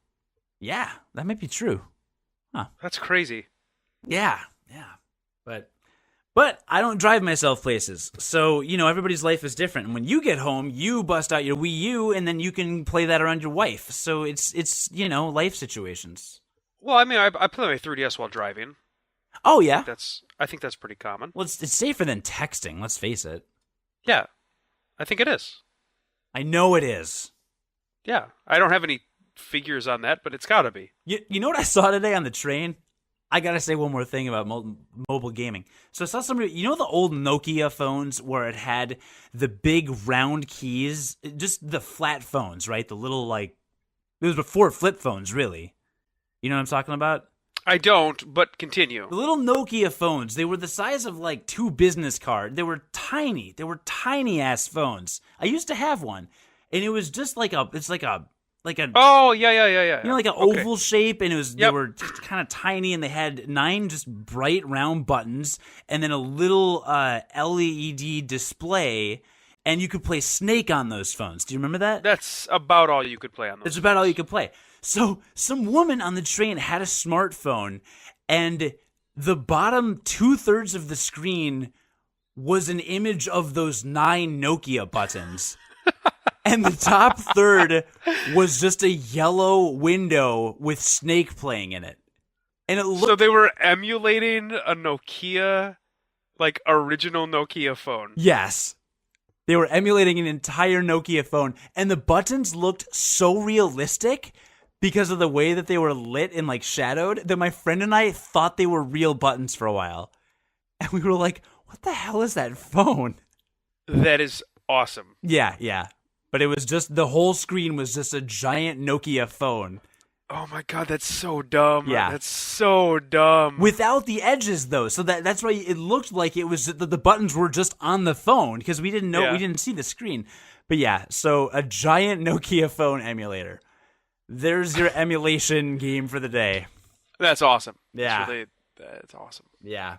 Yeah, that might be true. Huh. That's crazy. Yeah. But I don't drive myself places. So, everybody's life is different. And when you get home, you bust out your Wii U and then you can play that around your wife. So it's life situations. Well, I mean, I play my 3DS while driving. Oh, yeah? I think that's pretty common. Well, it's safer than texting, let's face it. Yeah, I think it is. I know it is. Yeah, I don't have any figures on that, but it's got to be. You know what I saw today on the train? I got to say one more thing about mobile gaming. So I saw somebody, the old Nokia phones where it had the big round keys, just the flat phones, right? The little, it was before flip phones, really. You know what I'm talking about? I don't, but continue. The little Nokia phones, they were the size of like 2 business cards. They were tiny. They were tiny ass phones. I used to have one, and it was just like a Oh, yeah. like an oval shape, and they were kind of tiny, and they had 9 just bright round buttons, and then a little LED display, and you could play Snake on those phones. Do you remember that? That's about all you could play on those. That's about all you could play. So some woman on the train had a smartphone, and the bottom 2/3 of the screen was an image of those 9 Nokia buttons. And the top third was just a yellow window with Snake playing in it. And it looked... So they were emulating a Nokia, original Nokia phone. Yes. They were emulating an entire Nokia phone. And the buttons looked so realistic because of the way that they were lit and shadowed that my friend and I thought they were real buttons for a while. And we were like, what the hell is that phone? That is awesome. Yeah. But it was just, the whole screen was just a giant Nokia phone. Oh my god, that's so dumb. Yeah. That's so dumb. Without the edges, though. So that's why it looked like it was, the buttons were just on the phone, because we didn't know, we didn't see the screen. But yeah, so a giant Nokia phone emulator. There's your emulation game for the day. That's awesome. Yeah. That's awesome. Yeah.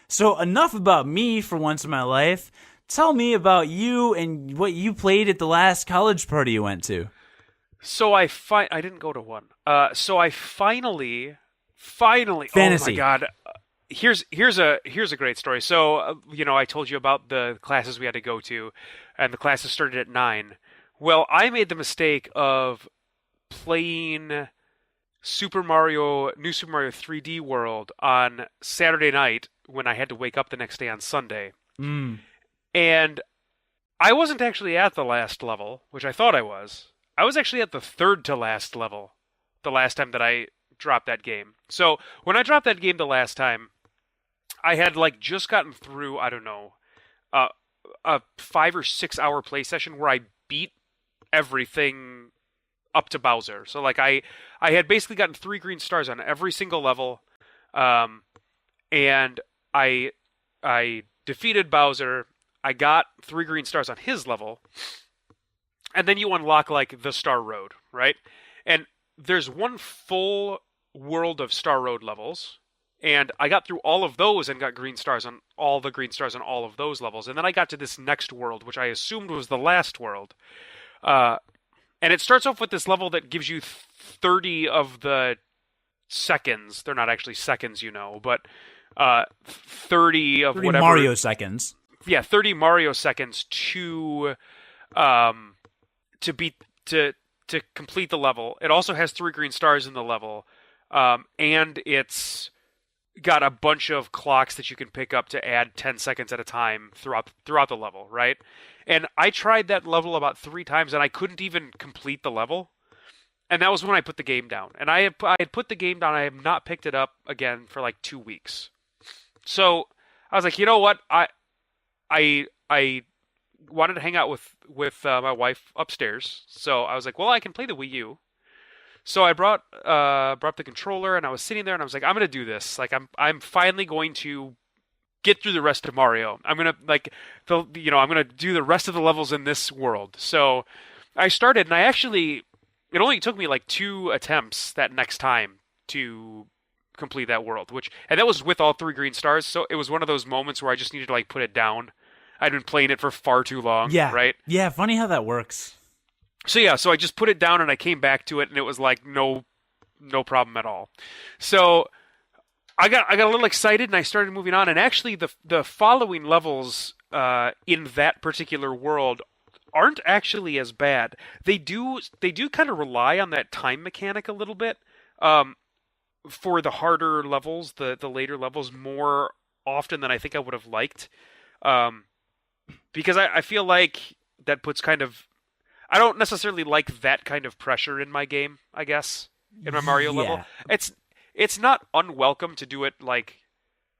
So enough about me for once in my life. Tell me about you and what you played at the last college party you went to. So I didn't go to one. So I finally Fantasy. Oh my god. Here's a great story. So I told you about the classes we had to go to, and the classes started at 9. Well, I made the mistake of playing New Super Mario 3D World on Saturday night when I had to wake up the next day on Sunday. And I wasn't actually at the last level, which I thought I was. I was actually at the 3rd to last level the last time that I dropped that game. So when I dropped that game the last time, I had just gotten through, I don't know, a 5 or 6 hour play session where I beat everything up to Bowser. So like I had basically gotten 3 green stars on every single level, and I defeated Bowser. I got 3 green stars on his level, and then you unlock like the Star Road, right? And there's one full world of Star Road levels, and I got through all of those and got green stars on all the green stars on all of those levels. And then I got to this next world, which I assumed was the last world. And it starts off with this level that gives you 30 of the seconds. They're not actually seconds, but 30 of 30 whatever. Mario seconds. Yeah, 30 Mario seconds to complete the level. It also has 3 green stars in the level, and it's got a bunch of clocks that you can pick up to add 10 seconds at a time throughout the level, right? And I tried that level about 3 times, and I couldn't even complete the level. And that was when I put the game down. And I had put the game down. I have not picked it up again for like 2 weeks. So I was like, you know what? I wanted to hang out with my wife upstairs. So I was like, well, I can play the Wii U. So I brought up the controller, and I was sitting there, and I was like, I'm gonna do this. Like I'm finally going to get through the rest of Mario. I'm gonna I'm gonna do the rest of the levels in this world. So I started, and it only took me like 2 attempts that next time to complete that world, and that was with all 3 green stars. So it was one of those moments where I just needed to like put it down. I'd been playing it for far too long. Yeah. Right. Yeah. Funny how that works. So I just put it down, and I came back to it, and it was like no problem at all. So I got a little excited, and I started moving on. And actually, the following levels in that particular world aren't actually as bad. They do kind of rely on that time mechanic a little bit for the harder levels, the later levels, more often than I think I would have liked. Because I feel like that puts kind of... I don't necessarily like that kind of pressure in my game, I guess, in my Mario level. It's not unwelcome to do it like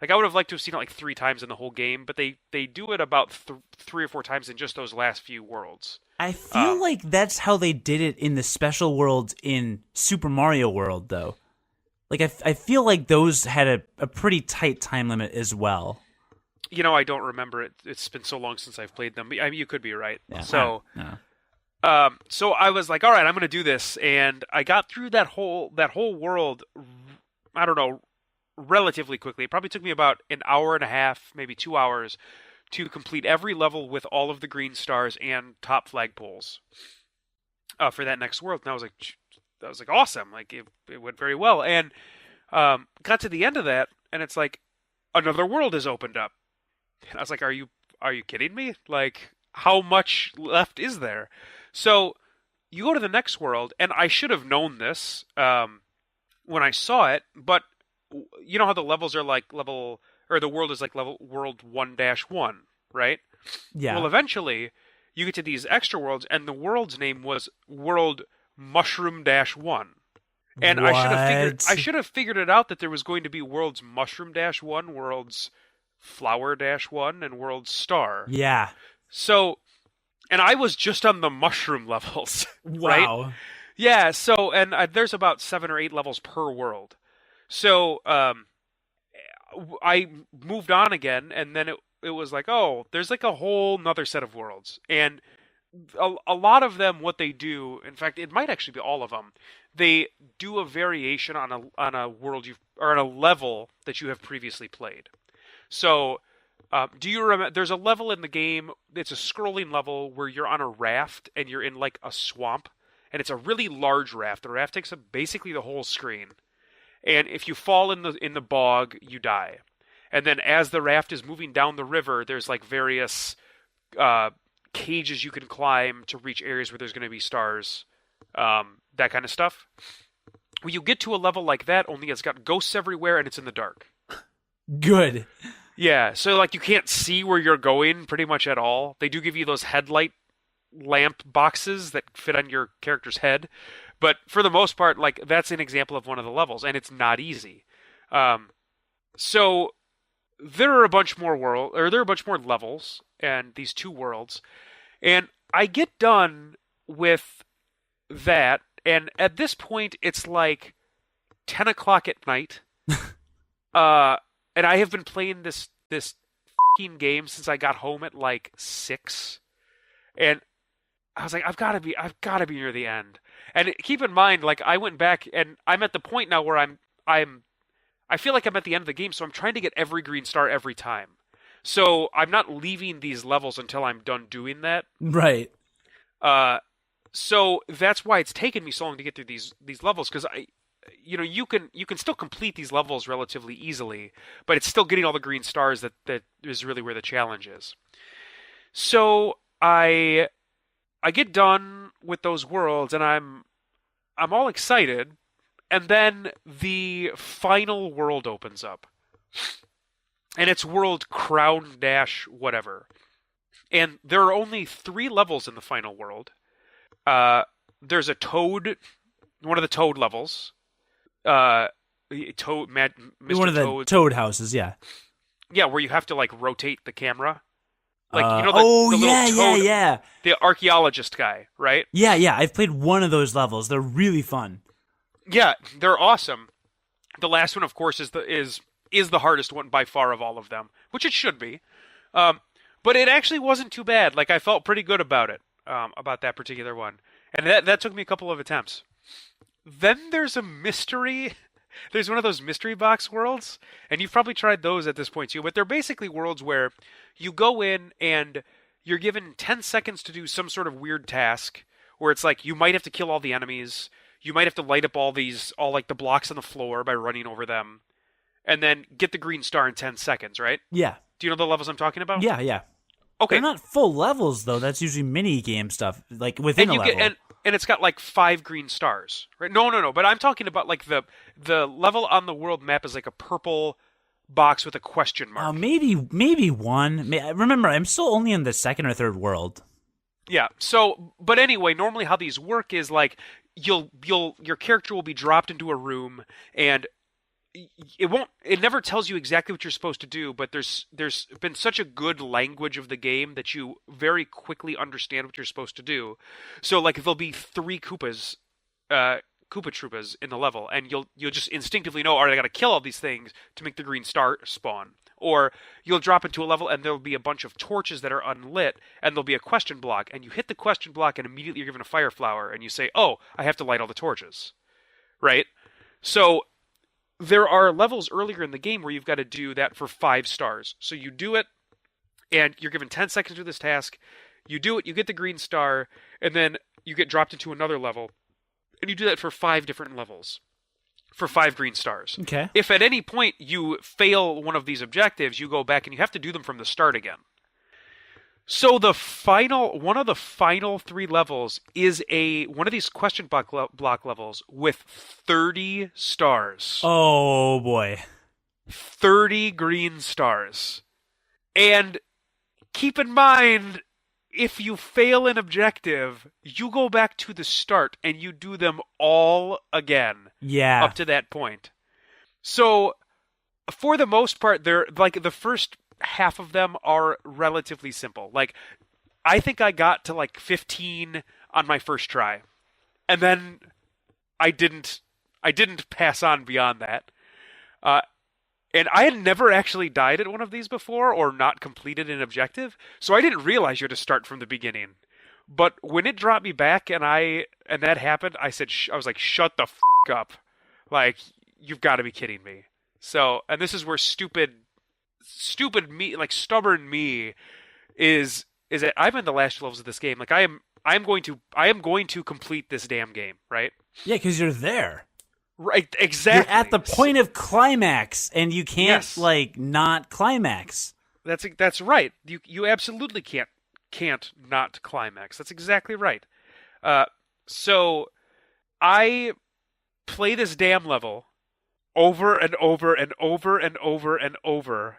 I would have liked to have seen it like 3 times in the whole game, but they do it about 3 or 4 times in just those last few worlds. I feel like that's how they did it in the special worlds in Super Mario World, though. Like, I feel like those had a pretty tight time limit as well. I don't remember it. It's been so long since I've played them. I mean, you could be right. Yeah. So... No. So I was like, all right, I'm going to do this, and I got through that whole world, I don't know, relatively quickly. It probably took me about an hour and a half, maybe 2 hours, to complete every level with all of the green stars and top flagpoles for that next world. And I was like, awesome. Like it went very well, and got to the end of that, and it's like another world has opened up, and I was like, are you kidding me? Like, how much left is there? So you go to the next world, and I should have known this when I saw it, but you know how the levels are like the world is like world 1-1, right? Yeah. Well, eventually you get to these extra worlds, and the world's name was World Mushroom-1. And what? I should have figured it out that there was going to be Worlds Mushroom-1, Worlds Flower-1, and Worlds Star. Yeah. So, and I was just on the mushroom levels, right? Wow. Yeah, so, and there's about 7 or 8 levels per world. So, I moved on again, and then it was like, oh, there's like a whole nother set of worlds. And a lot of them, what they do, in fact, it might actually be all of them, they do a variation on a world or on a level that you have previously played. So, do you remember? There's a level in the game. It's a scrolling level where you're on a raft and you're in like a swamp, and it's a really large raft. The raft takes up basically the whole screen, and if you fall in the bog, you die. And then as the raft is moving down the river, there's like various cages you can climb to reach areas where there's going to be stars, that kind of stuff. When you get to a level like that, only it's got ghosts everywhere and it's in the dark. Good. Yeah, so like you can't see where you're going pretty much at all. They do give you those headlight lamp boxes that fit on your character's head, but for the most part, like that's an example of one of the levels, and it's not easy. So there are a bunch more levels and these 2 worlds, and I get done with that, And at this point, it's like 10 o'clock at night. And I have been playing this fucking game since I got home at like 6. And I was like, I've got to be near the end. And keep in mind, like, I went back and I'm at the point now where I feel like I'm at the end of the game, so I'm trying to get every green star every time. So I'm not leaving these levels until I'm done doing that. Right. So that's why it's taken me so long to get through these levels, because you can still complete these levels relatively easily, but it's still getting all the green stars that is really where the challenge is. So I get done with those worlds and I'm all excited, and then the final world opens up. And it's world Crown Dash whatever. And there are only 3 levels in the final world. There's a Toad, one of the Toad levels. Mr. One of the Toad houses, yeah. Yeah, where you have to like rotate the camera. Like the yeah, Toad, yeah. the archaeologist guy, right? Yeah. I've played one of those levels. They're really fun. Yeah, they're awesome. The last one, of course, is the hardest one by far of all of them, which it should be. But it actually wasn't too bad. Like, I felt pretty good about it, about that particular one. And that took me a couple of attempts. Then there's a mystery. There's one of those mystery box worlds, and you've probably tried those at this point too, but they're basically worlds where you go in and you're given 10 seconds to do some sort of weird task, where it's like you might have to kill all the enemies, you might have to light up all like the blocks on the floor by running over them, and then get the green star in 10 seconds, right? Yeah. Do you know the levels I'm talking about? Yeah. Okay. They're not full levels, though. That's usually mini game stuff, like within a level. And it's got like 5 green stars, right? No. But I'm talking about like the level on the world map is like a purple box with a question mark. Maybe one. Remember, I'm still only in the second or third world. Yeah. So, but anyway, normally how these work is like your character will be dropped into a room, and it never tells you exactly what you're supposed to do, but there's been such a good language of the game that you very quickly understand what you're supposed to do. So like there'll be 3 Koopa Troopas in the level, and you'll just instinctively know, all right, I gotta kill all these things to make the green star spawn. Or you'll drop into a level and there'll be a bunch of torches that are unlit, and there'll be a question block, and you hit the question block and immediately you're given a fire flower, and you say, oh, I have to light all the torches. Right? So there are levels earlier in the game where you've got to do that for 5 stars. So you do it, and you're given 10 seconds to do this task. You do it, you get the green star, and then you get dropped into another level. And you do that for 5 different levels, for 5 green stars. Okay. If at any point you fail one of these objectives, you go back and you have to do them from the start again. So one of the final 3 levels is one of these question block levels with 30 stars. Oh boy. 30 green stars. And keep in mind, if you fail an objective, you go back to the start and you do them all again. Yeah. Up to that point. So for the most part, they're like the first half of them are relatively simple. Like, I think I got to like 15 on my first try, and then I didn't pass on beyond that. And I had never actually died at one of these before or not completed an objective, so I didn't realize you had to start from the beginning. But when it dropped me back and that happened, I was like, shut the f*** up. Like, you've got to be kidding me. So, and this is where stupid me, like stubborn me, is that I'm in the last levels of this game. Like, I am going to complete this damn game, right? Yeah, because you're there. Right, exactly. You're at the point of climax, and you can't not climax. That's right. You absolutely can't not climax. That's exactly right. So I play this damn level over and over and over and over and over,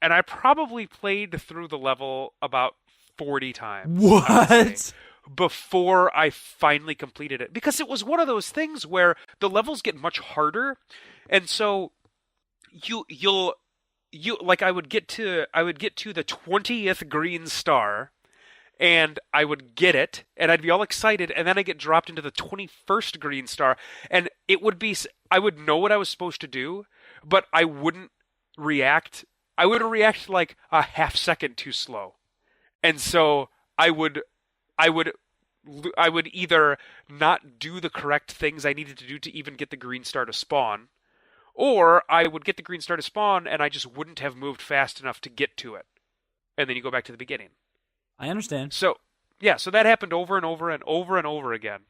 and I probably played through the level about 40 times. What? Before I finally completed it, because it was one of those things where the levels get much harder, and so you'll like I would get to the 20th green star, and I would get it, and I'd be all excited, and then I get dropped into the 21st green star, and I would know what I was supposed to do, but I wouldn't react. I would react like a half second too slow, and so I would either not do the correct things I needed to do to even get the green star to spawn, or I would get the green star to spawn, and I just wouldn't have moved fast enough to get to it, and then you go back to the beginning. I understand. So, yeah, so that happened over and over and over and over again.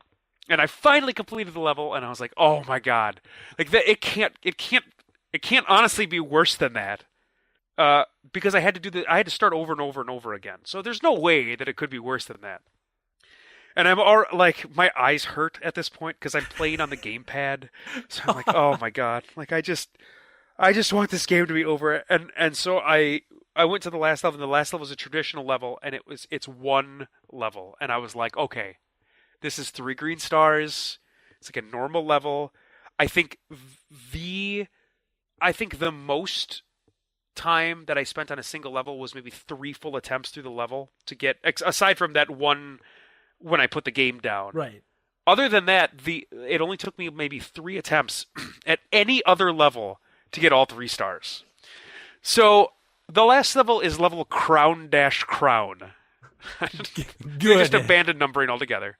And I finally completed the level, and I was like, "Oh my god. Like that it can't honestly be worse than that." Because I had to start over and over and over again. So there's no way that it could be worse than that. And like my eyes hurt at this point because I'm playing on the gamepad. So I'm like, "Oh my god. Like I just want this game to be over." And so I went to the last level, and the last level is a traditional level, and it's one level. And I was like, okay, this is 3 green stars. It's like a normal level. I think the most time that I spent on a single level was maybe 3 full attempts through the level to get, aside from that one when I put the game down. Right. Other than that, it only took me maybe 3 attempts at any other level to get all 3 stars. So the last level is level crown-crown. Good. Just abandoned numbering altogether.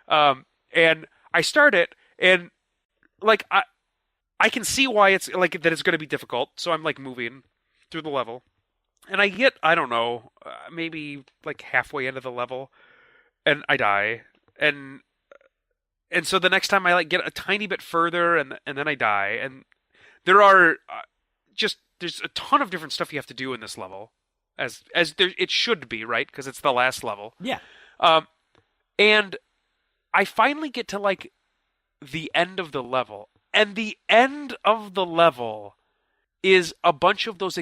And I start it, and like I can see why it's like that it's going to be difficult. So I'm like moving through the level, and I get, I don't know, maybe like halfway into the level, and I die, and so the next time I like get a tiny bit further, and then I die, and there are there's a ton of different stuff you have to do in this level, as there it should be, right? Because it's the last level. Yeah. And I finally get to like the end of the level, and the end of the level is a bunch of those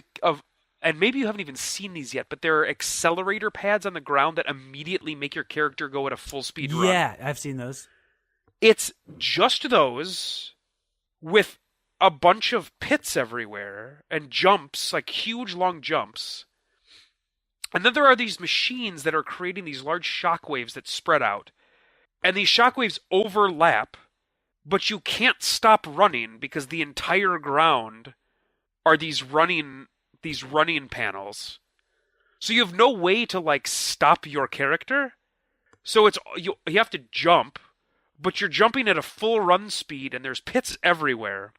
and maybe you haven't even seen these yet, but there are accelerator pads on the ground that immediately make your character go at a full speed run. Yeah, I've seen those. It's just those with a bunch of pits everywhere and jumps, like huge long jumps. And then there are these machines that are creating these large shockwaves that spread out. And these shockwaves overlap, but you can't stop running because the entire ground are these running panels. So you have no way to like stop your character. So it's you have to jump, but you're jumping at a full run speed, and there's pits everywhere.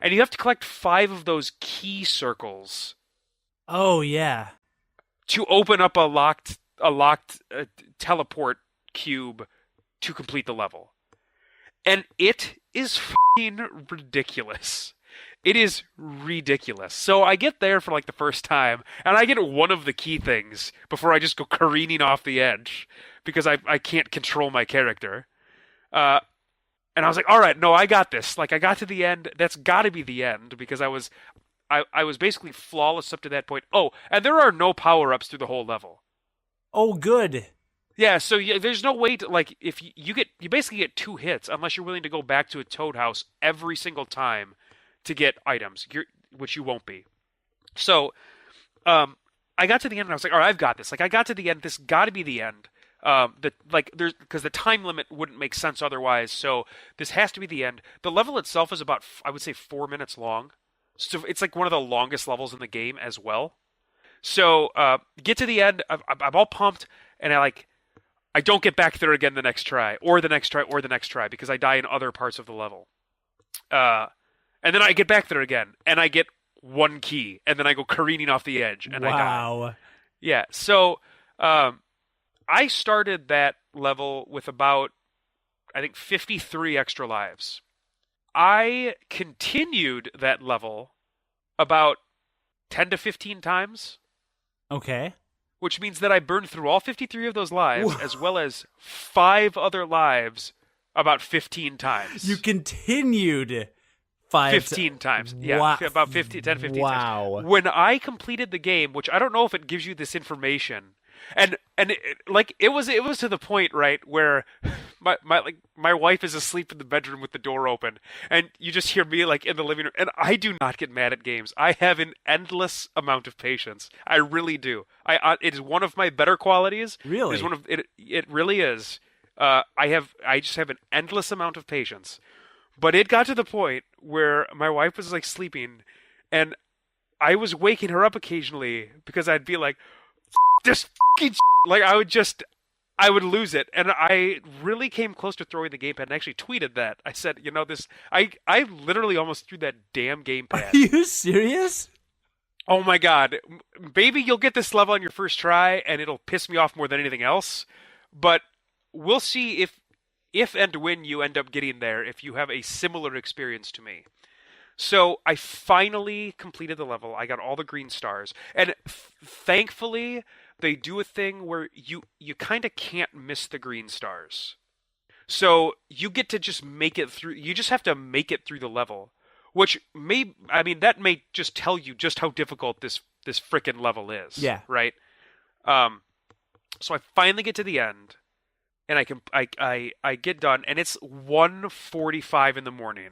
And you have to collect 5 of those key circles. Oh yeah. To open up a locked teleport cube to complete the level. And it is fucking ridiculous. It is ridiculous. So I get there for like the first time, and I get one of the key things before I just go careening off the edge because I can't control my character. And I was like, all right, no, I got this. Like I got to the end. That's got to be the end because I was basically flawless up to that point. Oh, and there are no power-ups through the whole level. Oh, good. Yeah, so there's no way to, like, if you basically get 2 hits unless you're willing to go back to a Toad House every single time to get items, which you won't be. So, I got to the end and I was like, all right, I've got this. Like, I got to the end. This got to be the end. Because the time limit wouldn't make sense otherwise. So this has to be the end. The level itself is about, I would say, 4 minutes long. So it's like one of the longest levels in the game as well. So get to the end. I'm all pumped, and I don't get back there again the next try, or the next try, or the next try, because I die in other parts of the level. And then I get back there again, and I get 1 key, and then I go careening off the edge, and I die. Wow. Yeah, so I started that level with about, I think, 53 extra lives. I continued that level about 10 to 15 times. Okay. Which means that I burned through all 53 of those lives, as well as 5 other lives about 15 times. You continued 15 times. Yeah, wow. About 10, 15 wow. times. When I completed the game, which I don't know if it gives you this information, and it was to the point, right, where my wife is asleep in the bedroom with the door open, and you just hear me like in the living room. And I do not get mad at games. I have an endless amount of patience. I really do. It is one of my better qualities. Really? It is one of it. It really is. I just have an endless amount of patience. But it got to the point where my wife was like sleeping, and I was waking her up occasionally because I'd be like, this fucking like I would lose it. And I really came close to throwing the gamepad and actually tweeted that. I said, I literally almost threw that damn gamepad. Are you serious? Oh my god. Maybe you'll get this level on your first try and it'll piss me off more than anything else. But we'll see if and when you end up getting there, if you have a similar experience to me. So I finally completed the level. I got all the green stars. And thankfully, they do a thing where you kind of can't miss the green stars. So you get to just make it through. You just have to make it through the level. Which that may just tell you just how difficult this frickin' level is. Yeah. Right? So I finally get to the end. And I get done. And it's 1:45 in the morning.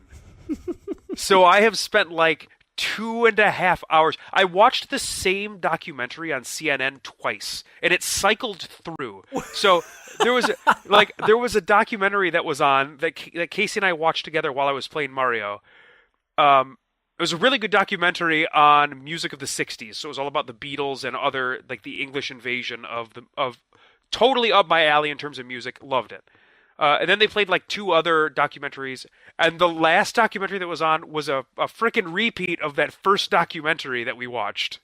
So I have spent like 2.5 hours. I watched the same documentary on CNN twice, and it cycled through. So there was a documentary that was on that Casey and I watched together while I was playing Mario. It was a really good documentary on music of the '60s. So it was all about the Beatles and other like the English invasion of totally up my alley in terms of music. Loved it. And then they played like 2 other documentaries, and the last documentary that was on was a frickin' repeat of that first documentary that we watched.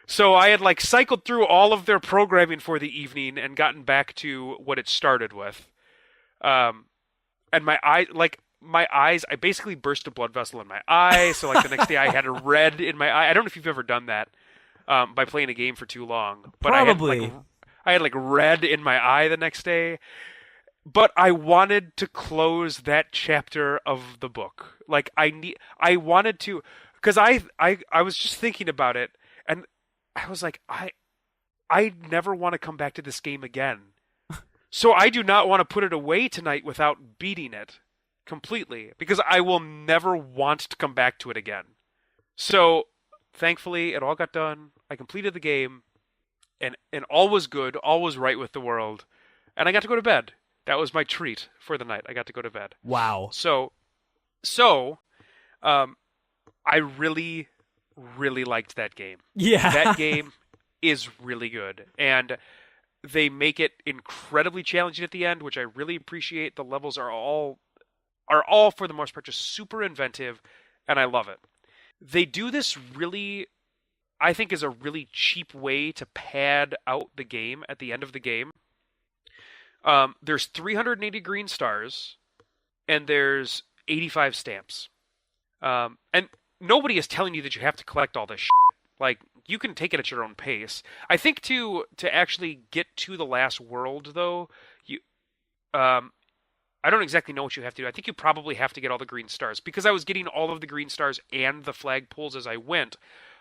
So I had like cycled through all of their programming for the evening and gotten back to what it started with. And my eyes, I basically burst a blood vessel in my eye. So like the next day I had a red in my eye. I don't know if you've ever done that by playing a game for too long. But Probably. I had like red in my eye the next day. But I wanted to close that chapter of the book. Like I wanted to, because I was just thinking about it, and I was like, I never want to come back to this game again. So I do not want to put it away tonight without beating it completely, because I will never want to come back to it again. So thankfully, it all got done. I completed the game, and all was good, all was right with the world, and I got to go to bed. That was my treat for the night. I got to go to bed. Wow. So, I really, really liked that game. Yeah. That game is really good. And they make it incredibly challenging at the end, which I really appreciate. The levels are all for the most part just super inventive, and I love it. They do this really, I think, is a really cheap way to pad out the game at the end of the game. There's 380 green stars, and there's 85 stamps. And nobody is telling you that you have to collect all this shit. Like, you can take it at your own pace. I think to actually get to the last world, though, I don't exactly know what you have to do. I think you probably have to get all the green stars. Because I was getting all of the green stars and the flagpoles as I went,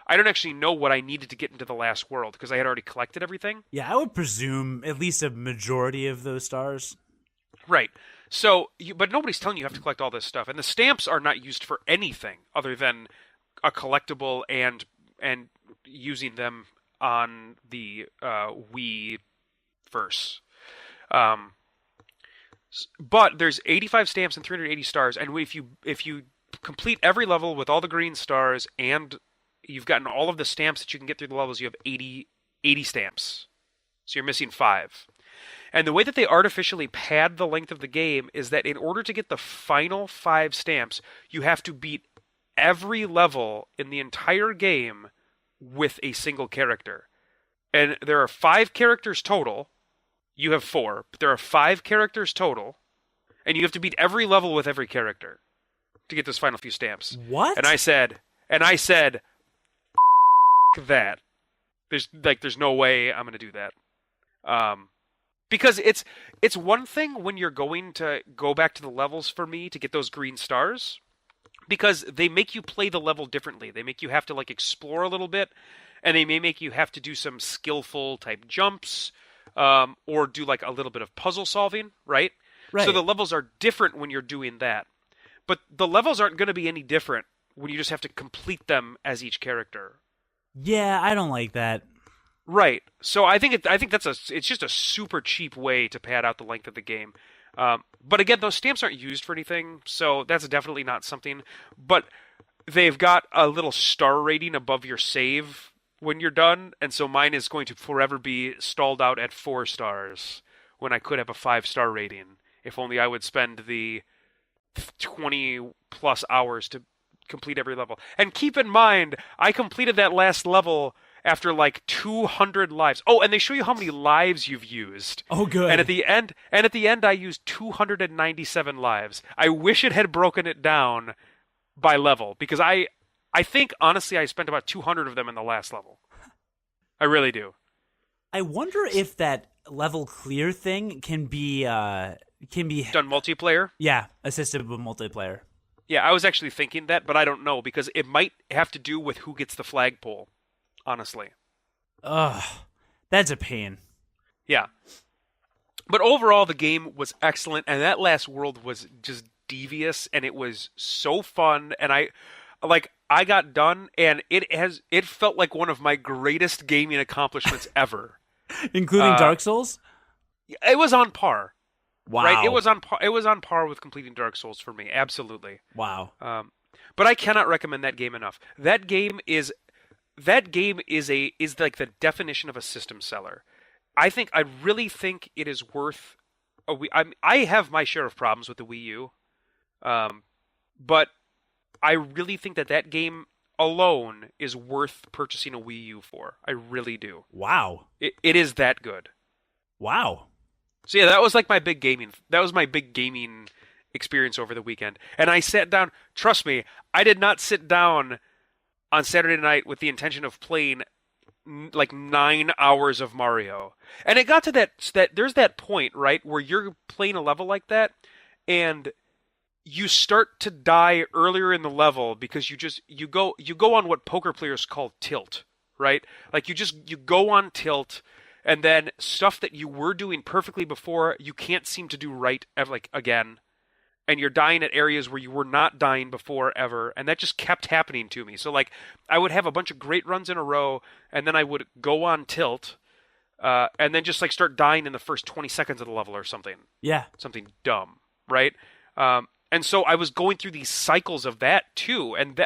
I don't actually know what I needed to get into the last world, because I had already collected everything. Yeah, I would presume at least a majority of those stars. Right. So, but nobody's telling you have to collect all this stuff. And the stamps are not used for anything other than a collectible and using them on the Wii first. But there's 85 stamps and 380 stars, and if you complete every level with all the green stars and you've gotten all of the stamps that you can get through the levels, you have 80 stamps. So you're missing 5. And the way that they artificially pad the length of the game is that in order to get the final 5 stamps, you have to beat every level in the entire game with a single character. And there are 5 characters total. You have 4, but there are 5 characters total. And you have to beat every level with every character to get those final few stamps. What? And I said, that. There's no way I'm going to do that. Because it's one thing when you're going to go back to the levels for me to get those green stars, because they make you play the level differently. They make you have to like explore a little bit, and they may make you have to do some skillful type jumps, or do like a little bit of puzzle solving, right? Right. So the levels are different when you're doing that. But the levels aren't going to be any different when you just have to complete them as each character. Yeah, I don't like that. Right. So I think it's just a super cheap way to pad out the length of the game. But again, those stamps aren't used for anything, so that's definitely not something. But they've got a little star rating above your save when you're done, and so mine is going to forever be stalled out at 4 stars when I could have a 5-star rating. If only I would spend the 20 plus hours to complete every level. And keep in mind, I completed that last level after like 200 lives. Oh, and they show you how many lives you've used. Oh, good. And at the end, I used 297 lives. I wish it had broken it down by level, because I think honestly I spent about 200 of them in the last level. I really do. I wonder if that level clear thing can be done multiplayer. Yeah, assisted with multiplayer. Yeah, I was actually thinking that, but I don't know, because it might have to do with who gets the flagpole. Honestly. Ugh, that's a pain. Yeah. But overall, the game was excellent, and that last world was just devious, and it was so fun, and I got done, and it felt like one of my greatest gaming accomplishments ever. Including Dark Souls? It was on par. Wow. Right? It was on par with completing Dark Souls for me, absolutely. Wow. But I cannot recommend that game enough. That game is like the definition of a system seller. I really think it is worth I have my share of problems with the Wii U. But I really think that game alone is worth purchasing a Wii U for. I really do. Wow. It is that good. Wow. So yeah, that was my big gaming experience over the weekend. And I sat down, trust me, I did not sit down on Saturday night with the intention of playing like 9 hours of Mario. And it got to that there's that point, right, where you're playing a level like that and you start to die earlier in the level because you go on what poker players call tilt, right? Like you go on tilt, and then stuff that you were doing perfectly before you can't seem to do right ever, like again. And you're dying at areas where you were not dying before ever, and that just kept happening to me. So like, I would have a bunch of great runs in a row, and then I would go on tilt, and then just like start dying in the first 20 seconds of the level or something. Yeah. Something dumb, right? And so I was going through these cycles of that too, and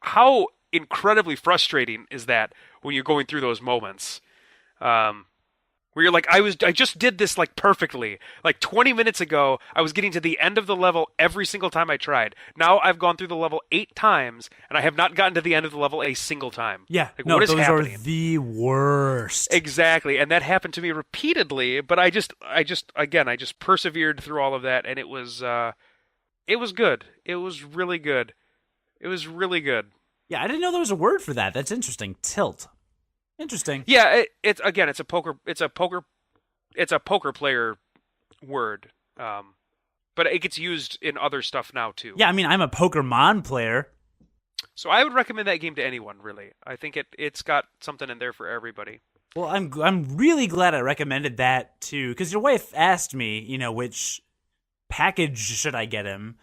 how incredibly frustrating is that when you're going through those moments? Where you're like, I just did this like perfectly. Like 20 minutes ago, I was getting to the end of the level every single time I tried. Now I've gone through the level 8 times, and I have not gotten to the end of the level a single time. Yeah, like, no, what is those happening? are the worst. Exactly, and that happened to me repeatedly. But I just persevered through all of that, and it was good. It was really good. It was really good. Yeah, I didn't know there was a word for that. That's interesting. Tilt. Interesting. Yeah, it's a poker player word, but it gets used in other stuff now too. Yeah, I mean, I'm a Pokemon player, so I would recommend that game to anyone. Really, I think it's got something in there for everybody. Well, I'm really glad I recommended that too, because your wife asked me, which package should I get him,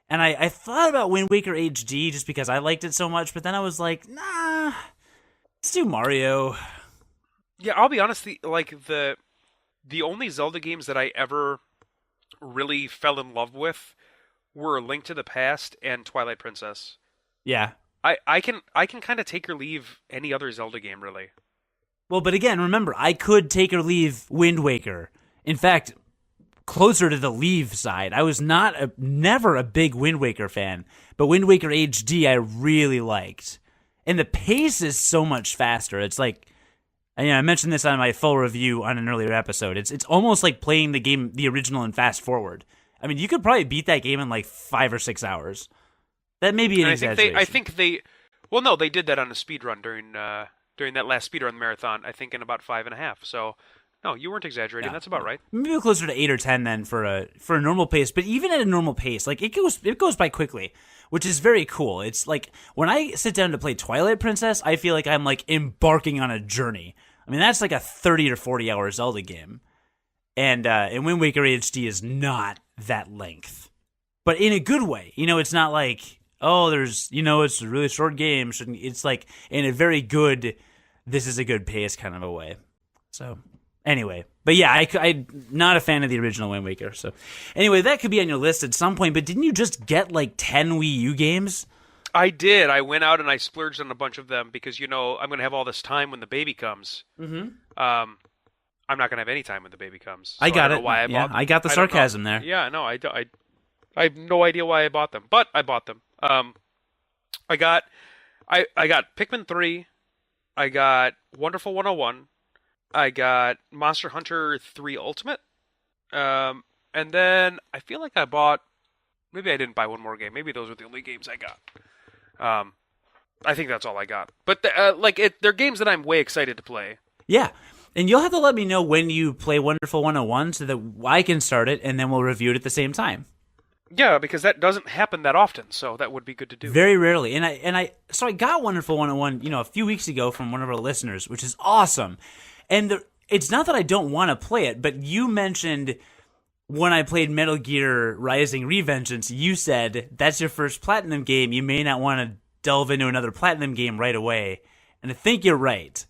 and I thought about Wind Waker HD just because I liked it so much, but then I was like, nah. Let's do Mario. Yeah, I'll be honest. The only Zelda games that I ever really fell in love with were Link to the Past and Twilight Princess. Yeah, I can kind of take or leave any other Zelda game, really. Well, but again, remember, I could take or leave Wind Waker. In fact, closer to the leave side. I was never a big Wind Waker fan, but Wind Waker HD I really liked. And the pace is so much faster. It's like, I mentioned this on my full review on an earlier episode. It's almost like playing the game, the original, and fast forward. I mean, you could probably beat that game in like 5 or 6 hours. That may be an exaggeration. I think they did that on a speedrun during that last speedrun marathon. I think in about 5.5. So No, you weren't exaggerating. That's about right. Maybe closer to 8 or 10 then for a normal pace. But even at a normal pace, like it goes by quickly, which is very cool. It's like when I sit down to play Twilight Princess, I feel like I'm like embarking on a journey. I mean, that's like a 30 or 40 hour Zelda game, and Wind Waker HD is not that length, but in a good way. It's not like it's a really short game. It's like in a very good, this is a good pace kind of a way. So. Anyway, but yeah, I'm not a fan of the original Wind Waker. So anyway, that could be on your list at some point, but didn't you just get like 10 Wii U games? I did. I went out and I splurged on a bunch of them because, I'm going to have all this time when the baby comes. Mm-hmm. I'm not going to have any time when the baby comes. So I got it. Why I bought them. I got the sarcasm there. Yeah, no, I have no idea why I bought them, but I bought them. I got Pikmin 3. I got Wonderful 101. I got Monster Hunter 3 Ultimate. And then I feel like I bought... Maybe I didn't buy one more game. Maybe those were the only games I got. I think that's all I got. But they're games that I'm way excited to play. Yeah. And you'll have to let me know when you play Wonderful 101 so that I can start it and then we'll review it at the same time. Yeah, because that doesn't happen that often, so that would be good to do. Very rarely. So I got Wonderful 101, a few weeks ago from one of our listeners, which is awesome. And it's not that I don't want to play it, but you mentioned when I played Metal Gear Rising Revengeance, you said that's your first Platinum game. You may not want to delve into another Platinum game right away. And I think you're right.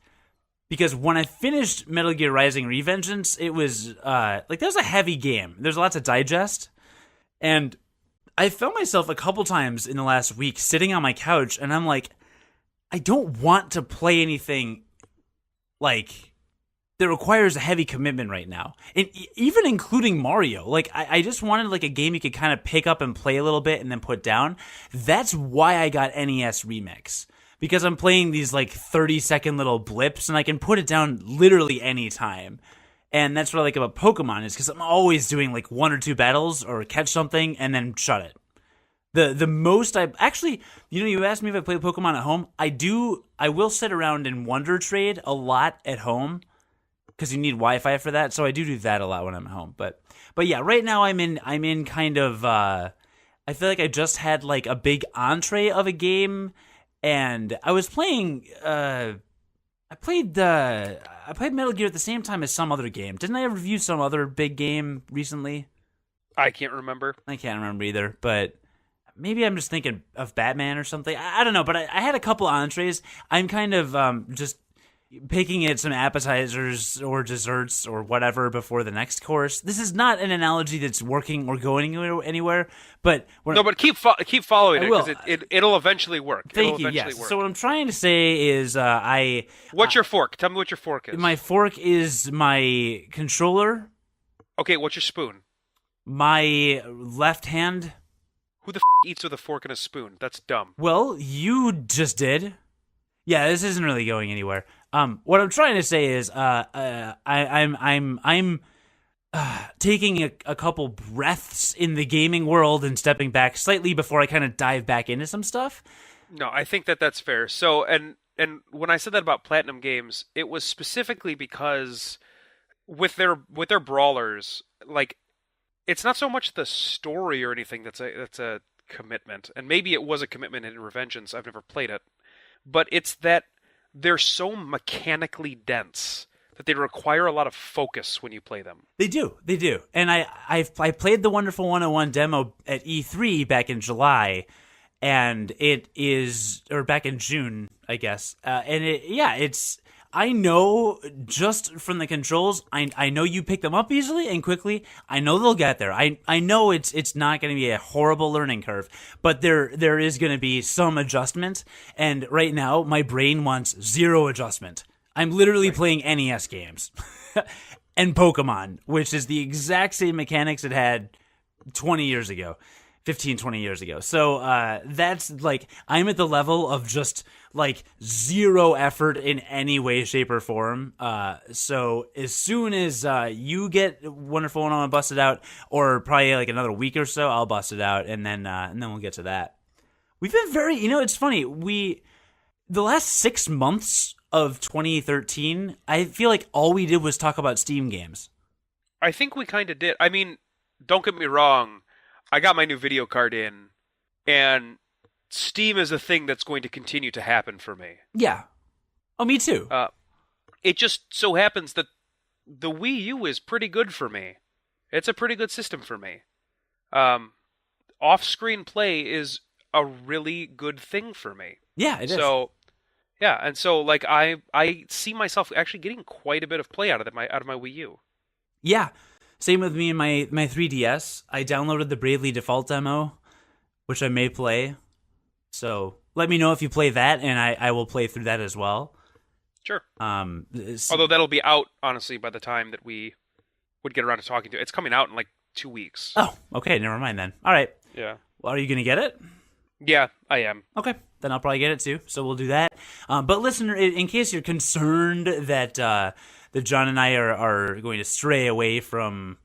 Because when I finished Metal Gear Rising Revengeance, it was that was a heavy game. There's a lot to digest. And I found myself a couple times in the last week sitting on my couch, and I'm like, I don't want to play anything that requires a heavy commitment right now. And even including Mario. I just wanted a game you could kind of pick up and play a little bit and then put down. That's why I got NES Remix. Because I'm playing these 30-second little blips and I can put it down literally any time. And that's what I like about Pokemon is because I'm always doing 1 or 2 battles or catch something and then shut it. The most I actually, you asked me if I play Pokemon at home. I will sit around and Wonder Trade a lot at home. Because you need Wi-Fi for that, so I do that a lot when I'm at home. But yeah, right now I'm in kind of. I feel like I just had a big entree of a game, and I was playing. I played Metal Gear at the same time as some other game. Didn't I review some other big game recently? I can't remember. I can't remember either, but maybe I'm just thinking of Batman or something. I don't know, but I had a couple entrees. I'm kind of just picking at some appetizers or desserts or whatever before the next course. This is not an analogy that's working or going anywhere, but but keep following it because it'll eventually work. Thank you. Yes. So what I'm trying to say is, what's your fork? Tell me what your fork is. My fork is my controller. Okay, what's your spoon? My left hand. Who the eats with a fork and a spoon? That's dumb. Well, you just did. Yeah, this isn't really going anywhere. What I'm trying to say is, I'm taking a couple breaths in the gaming world and stepping back slightly before I kind of dive back into some stuff. No, I think that's fair. So, and when I said that about Platinum games, it was specifically because with their brawlers, it's not so much the story or anything that's a commitment, and maybe it was a commitment in Revengeance. I've never played it, but it's that they're so mechanically dense that they require a lot of focus when you play them. They do. And I played the Wonderful 101 demo at E3 back in July, and back in June, I guess. I know just from the controls, I know you pick them up easily and quickly. I know they'll get there. I know it's not going to be a horrible learning curve, but there is going to be some adjustment. And right now, my brain wants zero adjustment. I'm literally playing NES games and Pokemon, which is the exact same mechanics it had 20 years ago. 15, 20 years ago. So that's I'm at the level of just zero effort in any way, shape, or form. So as soon as you get Wonderful 101 busted out, or probably another week or so, I'll bust it out, and then we'll get to that. We've been very, it's funny. The last 6 months of 2013, I feel like all we did was talk about Steam games. I think we kind of did. I mean, don't get me wrong. I got my new video card in, and Steam is a thing that's going to continue to happen for me. Yeah. Oh, me too. It just so happens that the Wii U is pretty good for me. It's a pretty good system for me. Off-screen play is a really good thing for me. Yeah, it is. So, yeah, and so like I see myself actually getting quite a bit of play out of my Wii U. Yeah. Same with me and my 3DS. I downloaded the Bravely Default demo, which I may play. So let me know if you play that, and I will play through that as well. Sure. Although that'll be out, honestly, by the time that we would get around to talking to it. It's coming out in like 2 weeks. Oh, okay. Never mind then. All right. Yeah. Well, are you going to get it? Yeah, I am. Okay. Then I'll probably get it too. So we'll do that. But listener, in case you're concerned that John and I are going to stray away from,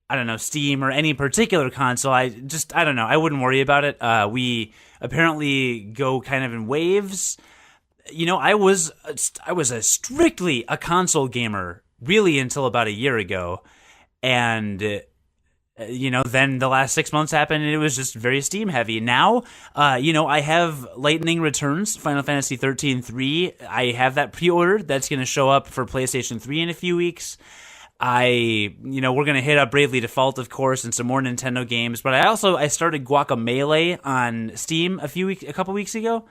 I don't know, Steam or any particular console, I don't know. I wouldn't worry about it. We apparently go kind of in waves. You know, I was strictly a console gamer really until about a year ago, and then the last 6 months happened, and it was just very Steam heavy. Now, I have Lightning Returns, Final Fantasy 13-3. I have that pre-ordered. That's going to show up for PlayStation 3 in a few weeks. We're going to hit up Bravely Default, of course, and some more Nintendo games. But I started Guacamelee on Steam a couple weeks ago,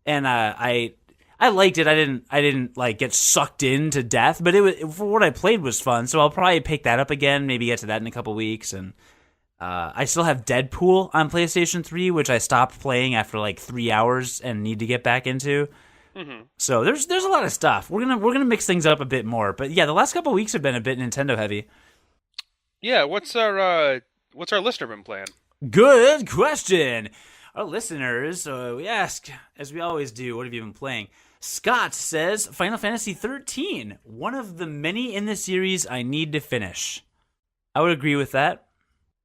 and I liked it. I didn't like get sucked in to death, but for what I played was fun. So I'll probably pick that up again. Maybe get to that in a couple weeks. And I still have Deadpool on PlayStation 3, which I stopped playing after like 3 hours and need to get back into. Mm-hmm. So there's a lot of stuff. We're gonna mix things up a bit more. But yeah, the last couple weeks have been a bit Nintendo heavy. Yeah, what's our listener been playing? Good question. Our listeners, we ask, as we always do, what have you been playing? Scott says, Final Fantasy 13, one of the many in the series I need to finish. I would agree with that.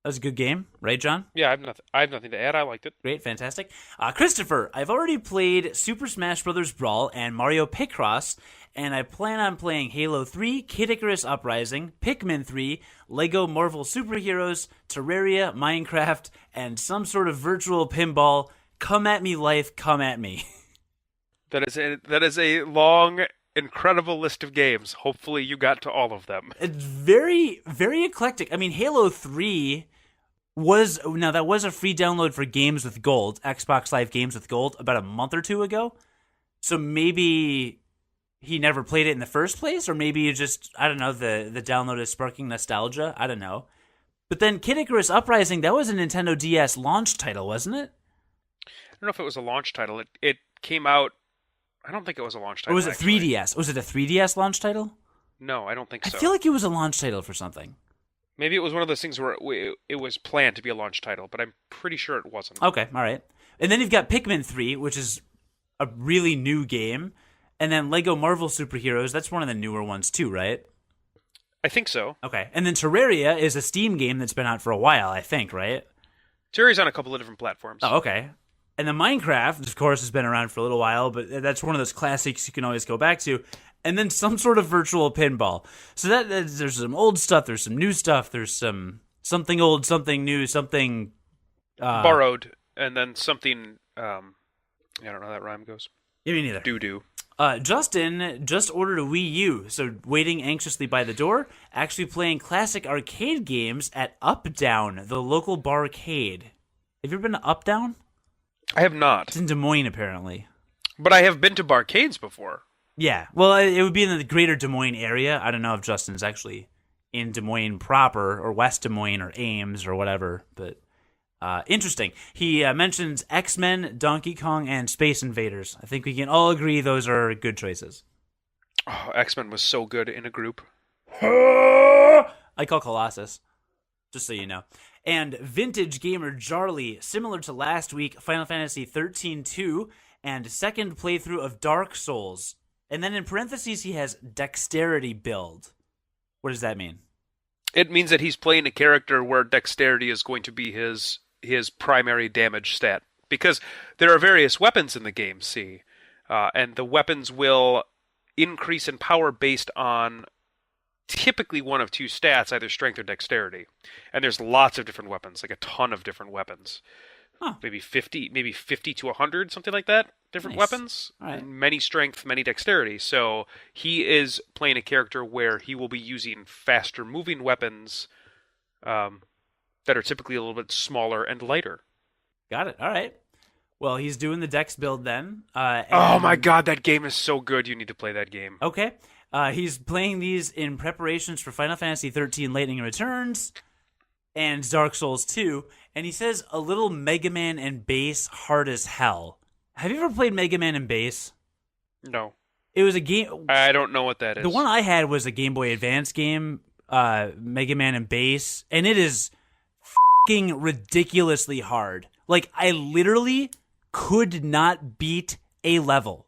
That was a good game, right, John? Yeah, I have nothing to add. I liked it. Great, fantastic. Christopher, I've already played Super Smash Bros. Brawl and Mario Picross, and I plan on playing Halo 3, Kid Icarus Uprising, Pikmin 3, Lego Marvel Superheroes, Terraria, Minecraft, and some sort of virtual pinball. Come at me, life, come at me. That is a long, incredible list of games. Hopefully you got to all of them. It's very, very eclectic. I mean, Halo 3 was a free download for Games with Gold, Xbox Live Games with Gold, about a month or two ago. So maybe he never played it in the first place, or maybe you just, I don't know, the download is sparking nostalgia. I don't know. But then Kid Icarus Uprising, that was a Nintendo DS launch title, wasn't it? I don't know if it was a launch title. It came out, I don't think it was a launch title. Or was it 3DS? Was it a 3DS launch title? No, I don't think so. I feel like it was a launch title for something. Maybe it was one of those things where it was planned to be a launch title, but I'm pretty sure it wasn't. Okay, all right. And then you've got Pikmin 3, which is a really new game. And then Lego Marvel Superheroes, that's one of the newer ones too, right? I think so. Okay. And then Terraria is a Steam game that's been out for a while, I think, right? Terraria's on a couple of different platforms. Oh, okay. And then Minecraft, of course, has been around for a little while, but that's one of those classics you can always go back to. And then some sort of virtual pinball. So there's some old stuff, there's some new stuff, there's something old, something new, something borrowed, and then something. I don't know how that rhyme goes. Yeah, me neither. Doo-doo. Justin just ordered a Wii U, so waiting anxiously by the door, actually playing classic arcade games at Up Down, the local barcade. Have you ever been to Up Down? I have not. It's in Des Moines, apparently. But I have been to barcades before. Yeah, well, it would be in the greater Des Moines area. I don't know if Justin's actually in Des Moines proper, or West Des Moines, or Ames, or whatever, but interesting. He mentions X-Men, Donkey Kong, and Space Invaders. I think we can all agree those are good choices. Oh, X-Men was so good in a group. I call Colossus, just so you know. And Vintage Gamer Jarly, similar to last week, Final Fantasy 13-2, and second playthrough of Dark Souls. And then in parentheses, he has Dexterity Build. What does that mean? It means that he's playing a character where Dexterity is going to be his primary damage stat. Because there are various weapons in the game, see? And the weapons will increase in power based on typically one of two stats, either strength or dexterity. And there's lots of different weapons, like a ton of different weapons. Huh. Maybe 50 to 100, something like that. Different Nice. weapons. All right. Many strength, many dexterity. So he is playing a character where he will be using faster moving weapons that are typically a little bit smaller and lighter. Got it. All right. Well, he's doing the Dex build then. Oh my god, that game is so good. You need to play that game. Okay. He's playing these in preparations for Final Fantasy XIII Lightning Returns and Dark Souls 2. And he says a little Mega Man and Bass hard as hell. Have you ever played Mega Man and Bass? No. It was a game. I don't know what that is. The one I had was a Game Boy Advance game, Mega Man and Bass, and it is fucking ridiculously hard. Like, I literally could not beat a level.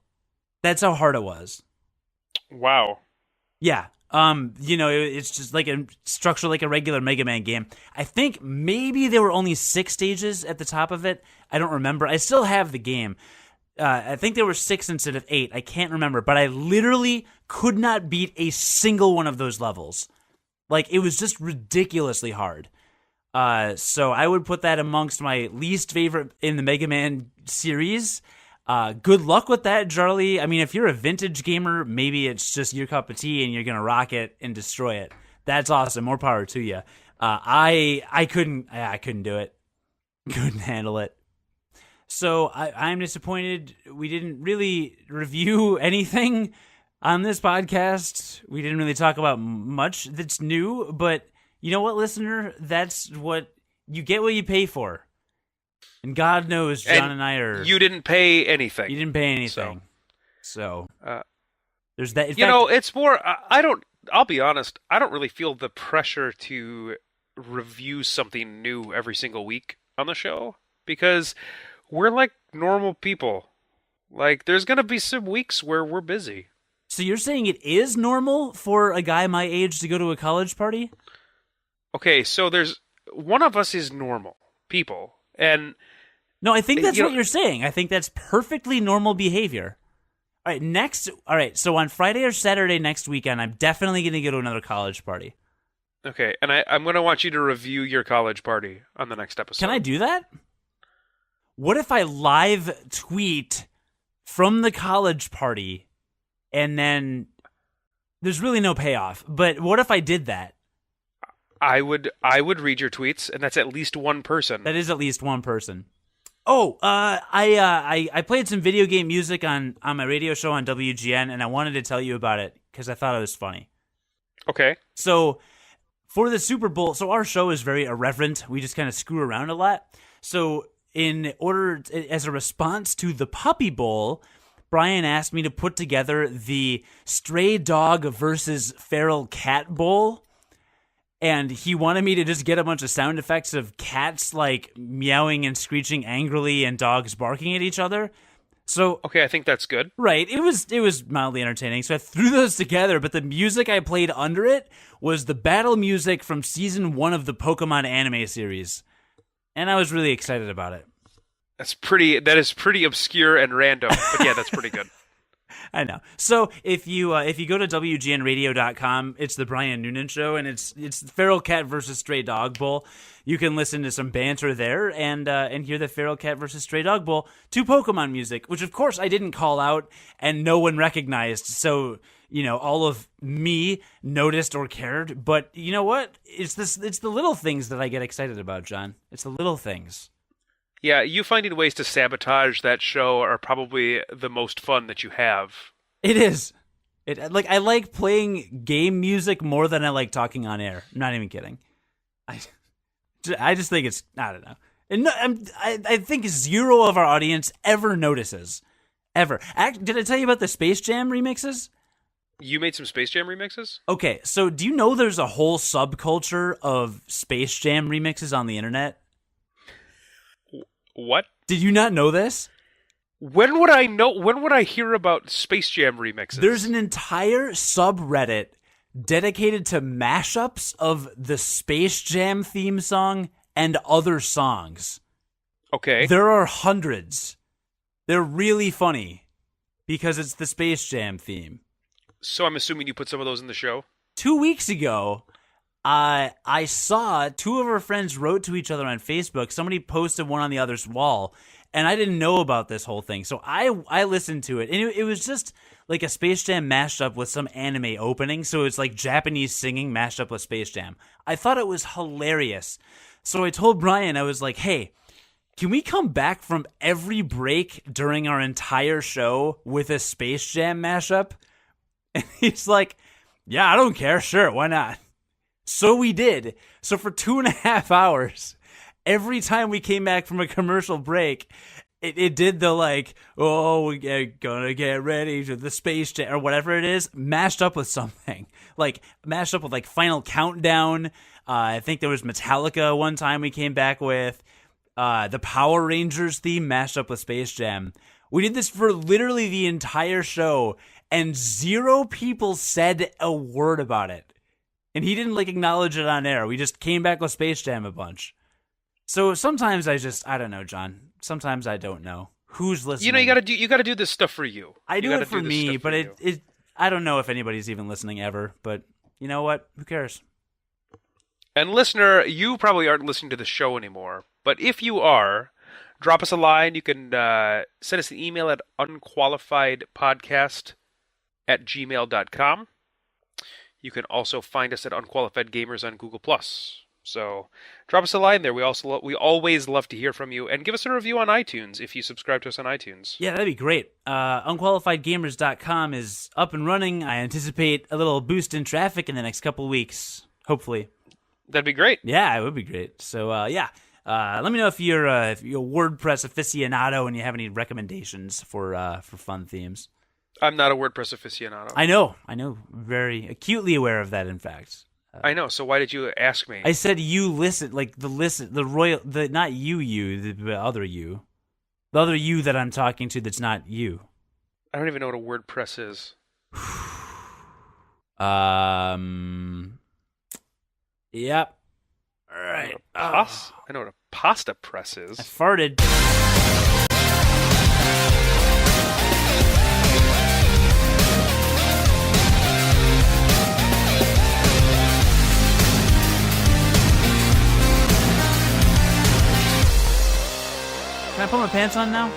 That's how hard it was. Wow. Yeah. It's just like a structure like a regular Mega Man game. I think maybe there were only 6 stages at the top of it. I don't remember. I still have the game. I think there were 6 instead of 8. I can't remember, but I literally could not beat a single one of those levels. Like, it was just ridiculously hard. So I would put that amongst my least favorite in the Mega Man series. Good luck with that, Charlie. I mean, if you're a vintage gamer, maybe it's just your cup of tea and you're gonna rock it and destroy it. That's awesome. More power to you. I couldn't do it. Couldn't handle it. So I'm disappointed we didn't really review anything on this podcast. We didn't really talk about much that's new, but you know what, listener? That's what you get what you pay for. And God knows John and I are... You didn't pay anything. You didn't pay anything. So there's that. In you fact, know, it's more... I'll be honest, I don't really feel the pressure to review something new every single week on the show. Because we're like normal people. Like, there's going to be some weeks where we're busy. So you're saying it is normal for a guy my age to go to a college party? Okay, so there's... One of us is normal people. And... No, I think that's what you're saying. I think that's perfectly normal behavior. All right, so on Friday or Saturday next weekend, I'm definitely going to go to another college party. Okay, and I'm going to want you to review your college party on the next episode. Can I do that? What if I live tweet from the college party and then there's really no payoff, but what if I did that? I would read your tweets, and that's at least one person. That is at least one person. Oh, I played some video game music on my radio show on WGN, and I wanted to tell you about it because I thought it was funny. Okay. So, for the Super Bowl, so our show is very irreverent. We just kind of screw around a lot. So, as a response to the Puppy Bowl, Brian asked me to put together the Stray Dog versus Feral Cat Bowl. And he wanted me to just get a bunch of sound effects of cats like meowing and screeching angrily and dogs barking at each other. So okay, I think that's good. Right. It was mildly entertaining. So I threw those together, but the music I played under it was the battle music from season 1 of the Pokemon anime series. And I was really excited about it. That is pretty obscure and random. But yeah, that's pretty good. I know. So if you go to WGNradio.com, it's the Brian Noonan Show, and it's Feral Cat versus Stray Dog Bowl. You can listen to some banter there and hear the Feral Cat versus Stray Dog Bowl to Pokemon music, which of course I didn't call out and no one recognized. So all of me noticed or cared. But you know what? It's the little things that I get excited about, John. It's the little things. Yeah, you finding ways to sabotage that show are probably the most fun that you have. It is. I like playing game music more than I like talking on air. I'm not even kidding. I just think it's, I don't know. And I think 0 of our audience ever notices. Ever. Did I tell you about the Space Jam remixes? You made some Space Jam remixes? Okay, so do you know there's a whole subculture of Space Jam remixes on the internet? What? Did you not know this? When would I know? When would I hear about Space Jam remixes? There's an entire subreddit dedicated to mashups of the Space Jam theme song and other songs. Okay. There are hundreds. They're really funny because it's the Space Jam theme. So I'm assuming you put some of those in the show? 2 weeks ago, I saw two of our friends wrote to each other on Facebook. Somebody posted one on the other's wall, and I didn't know about this whole thing. So I listened to it, and it was just like a Space Jam mashed up with some anime opening. So it's like Japanese singing mashed up with Space Jam. I thought it was hilarious. So I told Brian, I was like, hey, can we come back from every break during our entire show with a Space Jam mashup? And he's like, yeah, I don't care. Sure, why not? So we did. So for 2.5 hours, every time we came back from a commercial break, it did the like, oh, we're gonna get ready to the Space Jam or whatever it is, mashed up with something. Like mashed up with like Final Countdown. I think there was Metallica one time we came back with. The Power Rangers theme mashed up with Space Jam. We did this for literally the entire show, and 0 people said a word about it. And he didn't like acknowledge it on air. We just came back with Space Jam a bunch. So sometimes I don't know, John. Sometimes I don't know who's listening. You know, you gotta do this stuff for you. I do it for me, but it I don't know if anybody's even listening ever. But you know what? Who cares? And listener, you probably aren't listening to the show anymore. But if you are, drop us a line. You can send us an email at unqualifiedpodcast@gmail.com. You can also find us at Unqualified Gamers on Google+. So drop us a line there. We always love to hear from you. And give us a review on iTunes if you subscribe to us on iTunes. Yeah, that'd be great. Unqualifiedgamers.com is up and running. I anticipate a little boost in traffic in the next couple weeks, hopefully. That'd be great. Yeah, it would be great. So, yeah. Let me know if you're a WordPress aficionado and you have any recommendations for fun themes. I'm not a WordPress aficionado. I know. Very acutely aware of that, in fact. I know. So why did you ask me? I said you listen, like the not the other you. The other you that I'm talking to that's not you. I don't even know what a WordPress is. Yep. All right. I know what a pasta press is. I farted. Can I put my pants on now?